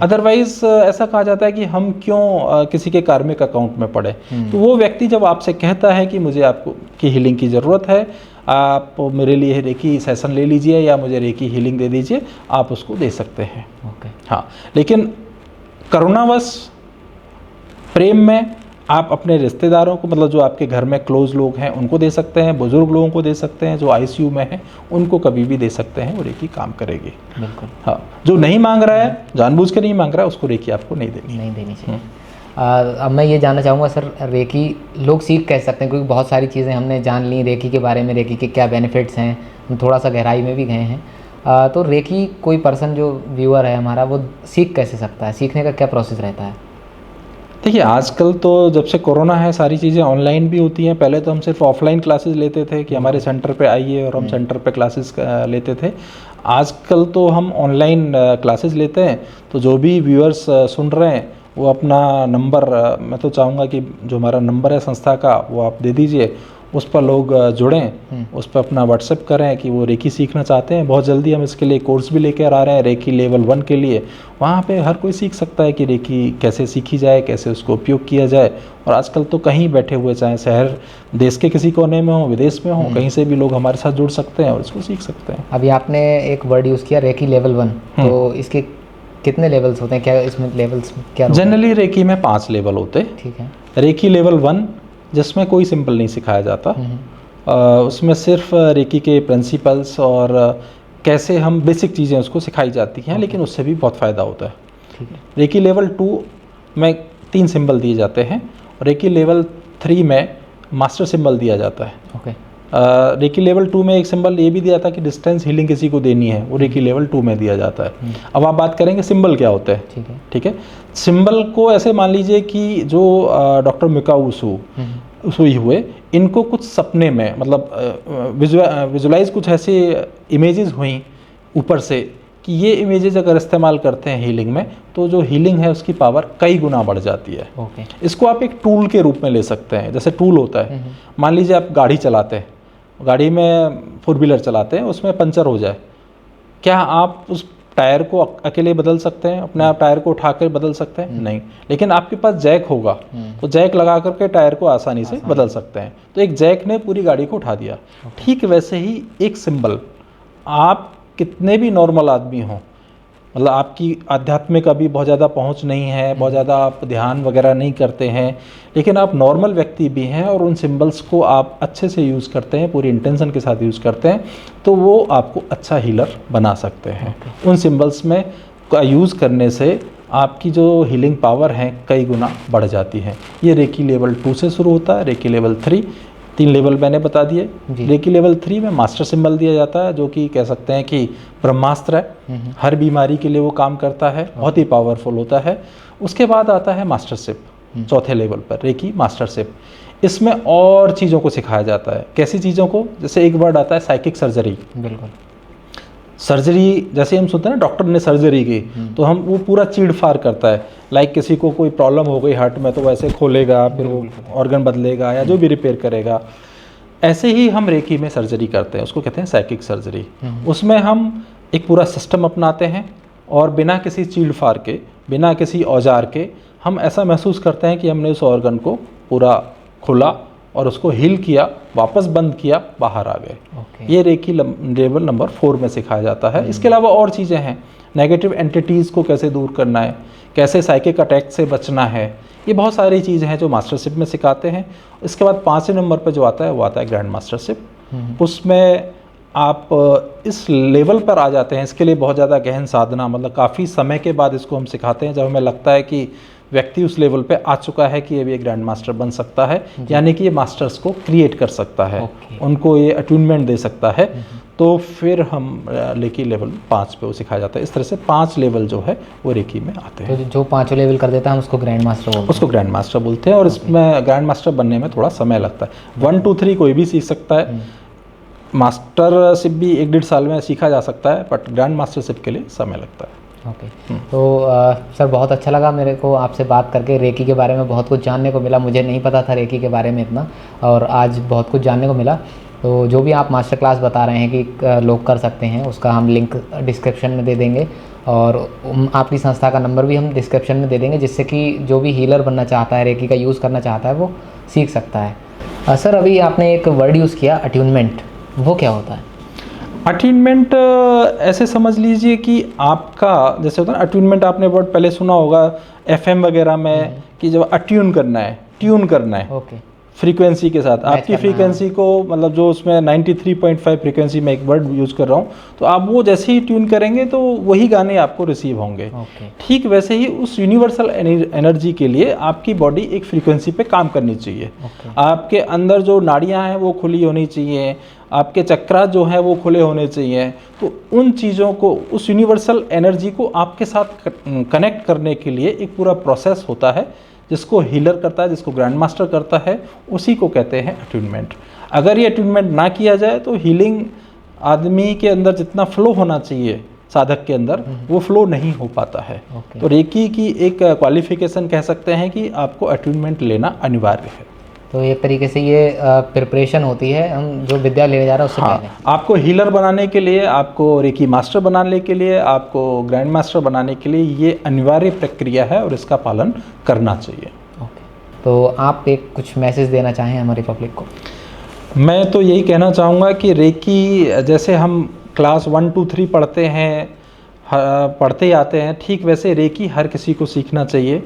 अदरवाइज ऐसा कहा जाता है कि हम क्यों किसी के कार्मिक अकाउंट में पड़े। तो वो व्यक्ति जब आपसे कहता है कि मुझे आपको की हीलिंग की ज़रूरत है, आप मेरे लिए रेकी सेशन ले लीजिए या मुझे रेकी हीलिंग दे दीजिए, आप उसको दे सकते हैं। हाँ, लेकिन करुणावश प्रेम में आप अपने रिश्तेदारों को, मतलब जो आपके घर में क्लोज लोग हैं उनको दे सकते हैं, बुजुर्ग लोगों को दे सकते हैं, जो आईसीयू में हैं उनको कभी भी दे सकते हैं, वो रेकी काम करेगी। बिल्कुल। हाँ, जो नहीं मांग रहा है, जानबूझ के नहीं मांग रहा है, उसको रेकी आपको नहीं देनी चाहिए। अब मैं ये जानना चाहूँगा सर, रेकी लोग सीख कैसे सकते हैं, क्योंकि बहुत सारी चीज़ें हमने जान ली रेकी के बारे में, रेकी के क्या बेनिफिट्स हैं, हम थोड़ा सा गहराई में भी गए हैं। तो रेकी कोई पर्सन जो व्यूअर है हमारा, वो सीख कैसे सकता है, सीखने का क्या प्रोसेस रहता है? देखिए, आजकल तो जब से कोरोना है सारी चीज़ें ऑनलाइन भी होती हैं। पहले तो हम सिर्फ ऑफलाइन क्लासेस लेते थे कि हमारे सेंटर पे आइए और हम सेंटर पे क्लासेस लेते थे। आजकल तो हम ऑनलाइन क्लासेस लेते हैं। तो जो भी व्यूअर्स सुन रहे हैं वो अपना नंबर, मैं तो चाहूँगा कि जो हमारा नंबर है संस्था का वो आप दे दीजिए, उस पर लोग जुड़ें, उस पर अपना व्हाट्सएप करें कि वो रेकी सीखना चाहते हैं। बहुत जल्दी हम इसके लिए कोर्स भी लेकर आ रहे हैं रेकी लेवल 1 के लिए। वहाँ पे हर कोई सीख सकता है कि रेकी कैसे सीखी जाए, कैसे उसको उपयोग किया जाए। और आजकल तो कहीं बैठे हुए, चाहे शहर देश के किसी कोने में हो, विदेश में हो, कहीं से भी लोग हमारे साथ जुड़ सकते हैं और इसको सीख सकते हैं। अभी आपने एक वर्ड यूज़ किया रेकी लेवल 1, तो इसके कितने लेवल्स होते हैं, क्या इसमें लेवल्स क्या? जनरली रेकी में 5 लेवल होते हैं। ठीक है। रेकी लेवल 1 जिसमें कोई सिंपल नहीं सिखाया जाता, उसमें सिर्फ रेकी के प्रिंसिपल्स और कैसे हम बेसिक चीज़ें उसको सिखाई जाती हैं, लेकिन उससे भी बहुत फ़ायदा होता है। ठीक है। रेकी लेवल 2 में 3 सिंबल दिए जाते हैं और रेकी लेवल 3 में मास्टर सिंबल दिया जाता है। ओके। रेकी लेवल 2 में एक सिंबल ये भी दिया था कि डिस्टेंस हीलिंग किसी को देनी है, वो रेकी लेवल 2 में दिया जाता है। अब आप बात करेंगे सिंबल क्या होते हैं। ठीक है। ठीक है। सिंबल को ऐसे मान लीजिए कि जो डॉक्टर मिकाऊ सुई हुए, इनको कुछ सपने में, मतलब विजुलाइज कुछ ऐसे इमेजेस हुई ऊपर से कि ये इमेजेस अगर इस्तेमाल करते हैं हीलिंग में, तो जो हीलिंग है उसकी पावर कई गुना बढ़ जाती है। ओके। इसको आप एक टूल के रूप में ले सकते हैं। जैसे टूल होता है, मान लीजिए आप गाड़ी चलाते हैं, गाड़ी में 4 व्हीलर चलाते हैं, उसमें पंचर हो जाए, क्या आप उस टायर को अकेले बदल सकते हैं? अपने आप टायर को उठा कर बदल सकते हैं? नहीं। लेकिन आपके पास जैक होगा तो जैक लगा करके टायर को आसानी से बदल सकते हैं। तो एक जैक ने पूरी गाड़ी को उठा दिया। ठीक वैसे ही एक सिंबल, आप कितने भी नॉर्मल आदमी हों, मतलब आपकी आध्यात्मिक अभी बहुत ज़्यादा पहुंच नहीं है, बहुत ज़्यादा आप ध्यान वगैरह नहीं करते हैं, लेकिन आप नॉर्मल व्यक्ति भी हैं और उन सिंबल्स को आप अच्छे से यूज़ करते हैं, पूरी इंटेंशन के साथ यूज़ करते हैं, तो वो आपको अच्छा हीलर बना सकते हैं। उन सिंबल्स में का यूज़ करने से आपकी जो हीलिंग पावर है कई गुना बढ़ जाती है। ये रेकी लेवल 2 से शुरू होता है। रेकी लेवल 3, 3 लेवल मैंने बता दिए। रेकी लेवल 3 में मास्टर सिंबल दिया जाता है, जो कि कह सकते हैं कि ब्रह्मास्त्र है, हर बीमारी के लिए वो काम करता है, बहुत ही पावरफुल होता है। उसके बाद आता है मास्टरशिप, चौथे लेवल पर रेकी मास्टरशिप। इसमें और चीज़ों को सिखाया जाता है। कैसी चीज़ों को? जैसे एक वर्ड आता है साइकिक सर्जरी। बिल्कुल। सर्जरी जैसे हम सुनते हैं ना, डॉक्टर ने सर्जरी की, तो हम वो पूरा चीड़ फाड़ करता है। लाइक किसी को कोई प्रॉब्लम हो गई हार्ट में तो वैसे खोलेगा, फिर वो ऑर्गन बदलेगा या जो भी रिपेयर करेगा। ऐसे ही हम रेकी में सर्जरी करते हैं, उसको कहते हैं साइकिक सर्जरी। उसमें हम एक पूरा सिस्टम अपनाते हैं और बिना किसी चीड़ फाड़ के, बिना किसी औजार के, हम ऐसा महसूस करते हैं कि हमने उस ऑर्गन को पूरा खुला और उसको हील किया, वापस बंद किया, बाहर आ गए। ये रेकी लेवल नंबर 4 में सिखाया जाता है। इसके अलावा और चीज़ें हैं, नेगेटिव एंटिटीज़ को कैसे दूर करना है, कैसे साइकिक अटैक से बचना है, ये बहुत सारी चीज़ें हैं जो मास्टरशिप में सिखाते हैं। इसके बाद 5वें नंबर पर जो आता है वो आता है ग्रैंड मास्टरशिप। उसमें आप इस लेवल पर आ जाते हैं। इसके लिए बहुत ज़्यादा गहन साधना, मतलब काफ़ी समय के बाद इसको हम सिखाते हैं, जब हमें लगता है कि व्यक्ति उस लेवल पे आ चुका है कि अब ये ग्रैंड मास्टर बन सकता है, यानी कि ये मास्टर्स को क्रिएट कर सकता है, उनको ये अट्यूनमेंट दे सकता है। तो फिर हम रेकी लेवल 5 पे वो सिखाया जाता है। इस तरह से 5 लेवल जो है वो रेकी में आते हैं। तो जो 5 लेवल कर देता है हम उसको ग्रैंड मास्टर बोलते हैं। उसको ग्रैंड मास्टर बोलते हैं और इसमें ग्रैंड मास्टर बनने में थोड़ा समय लगता है। 1 2 3 कोई भी सीख सकता है, मास्टरशिप भी 1-1.5 साल में सीखा जा सकता है, बट ग्रैंड मास्टरशिप के लिए समय लगता है। ओके। तो सर बहुत अच्छा लगा मेरे को आपसे बात करके। रेकी के बारे में बहुत कुछ जानने को मिला, मुझे नहीं पता था रेकी के बारे में इतना, और आज बहुत कुछ जानने को मिला। तो जो भी आप मास्टर क्लास बता रहे हैं कि लोग कर सकते हैं, उसका हम लिंक डिस्क्रिप्शन में दे देंगे, और आपकी संस्था का नंबर भी हम डिस्क्रिप्शन में दे देंगे, जिससे कि जो भी हीलर बनना चाहता है, रेकी का यूज़ करना चाहता है, वो सीख सकता है। सर अभी आपने एक वर्ड यूज़ किया अट्यूनमेंट, वो क्या होता है? अट्यूनमेंट ऐसे समझ लीजिए कि आपका जैसे होता है ना, अट्यूनमेंट आपने वर्ड पहले सुना होगा FM वगैरह में, कि जब अट्यून करना है, ट्यून करना है फ्रीक्वेंसी के साथ, आपकी फ्रीक्वेंसी को, मतलब जो उसमें 93.5 फ्रीक्वेंसी में एक वर्ड यूज़ कर रहा हूँ, तो आप वो जैसे ही ट्यून करेंगे तो वही गाने आपको रिसीव होंगे। ठीक वैसे ही उस यूनिवर्सल एनर्जी के लिए आपकी बॉडी एक फ्रीक्वेंसी पे काम करनी चाहिए। आपके अंदर जो नाड़ियाँ हैं वो खुली होनी चाहिए, आपके चक्रा जो हैं वो खुले होने चाहिए। तो उन चीज़ों को, उस यूनिवर्सल एनर्जी को आपके साथ कनेक्ट करने के लिए एक पूरा प्रोसेस होता है, जिसको हीलर करता है, जिसको ग्रैंड मास्टर करता है, उसी को कहते हैं अट्यूनमेंट। अगर ये अट्यूनमेंट ना किया जाए तो हीलिंग आदमी के अंदर जितना फ्लो होना चाहिए साधक के अंदर, वो फ्लो नहीं हो पाता है। तो रेकी की एक क्वालिफिकेशन कह सकते हैं कि आपको अट्यूनमेंट लेना अनिवार्य है। तो एक तरीके से ये प्रिपरेशन होती है, हम जो विद्या लेने जा रहे हैं उससे पहले। आपको हीलर बनाने के लिए, आपको रेकी मास्टर बनाने के लिए, आपको ग्रैंड मास्टर बनाने के लिए ये अनिवार्य प्रक्रिया है और इसका पालन करना चाहिए। तो आप एक कुछ मैसेज देना चाहें हमारी पब्लिक को? मैं तो यही कहना चाहूँगा कि रेकी, जैसे हम क्लास 1 2 3 पढ़ते हैं, पढ़ते ही आते हैं, ठीक वैसे रेकी हर किसी को सीखना चाहिए।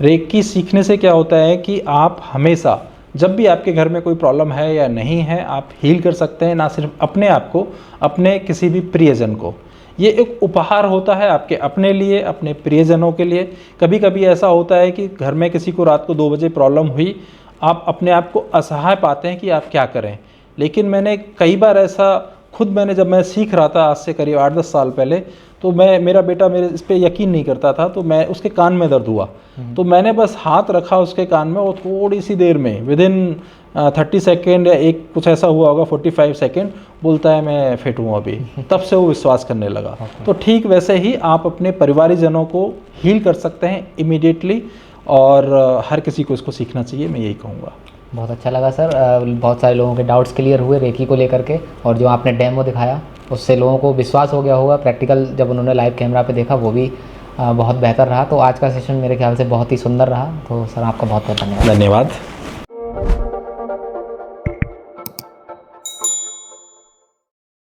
रेकी सीखने से क्या होता है कि आप हमेशा, जब भी आपके घर में कोई प्रॉब्लम है या नहीं है, आप हील कर सकते हैं, ना सिर्फ अपने आप को, अपने किसी भी प्रियजन को। ये एक उपहार होता है आपके अपने लिए, अपने प्रियजनों के लिए। कभी कभी ऐसा होता है कि घर में किसी को रात को 2 बजे प्रॉब्लम हुई, आप अपने आप को असहाय पाते हैं कि आप क्या करें। लेकिन मैंने कई बार ऐसा खुद, जब मैं सीख रहा था आज से करीब 8-10 साल पहले, तो मेरा बेटा मेरे इस पर यकीन नहीं करता था, तो मैं उसके कान में दर्द हुआ, तो मैंने बस हाथ रखा उसके कान में, और थोड़ी सी देर में, विदिन 30 सेकेंड या एक कुछ ऐसा हुआ होगा, 45 सेकेंड, बोलता है मैं फिट हूँ अभी। तब से वो विश्वास करने लगा। तो ठीक वैसे ही आप अपने परिवारजनों को हील कर सकते हैं इमीडिएटली, और हर किसी को इसको सीखना चाहिए, मैं यही कहूँगा। बहुत अच्छा लगा सर, बहुत सारे लोगों के डाउट्स क्लियर हुए रेकी को लेकर के, और जो आपने डेमो दिखाया उससे लोगों को विश्वास हो गया होगा। प्रैक्टिकल जब उन्होंने लाइव कैमरा पे देखा वो भी बहुत बेहतर रहा। तो आज का सेशन मेरे ख्याल से बहुत ही सुंदर रहा। तो सर आपका बहुत बहुत धन्यवाद। धन्यवाद।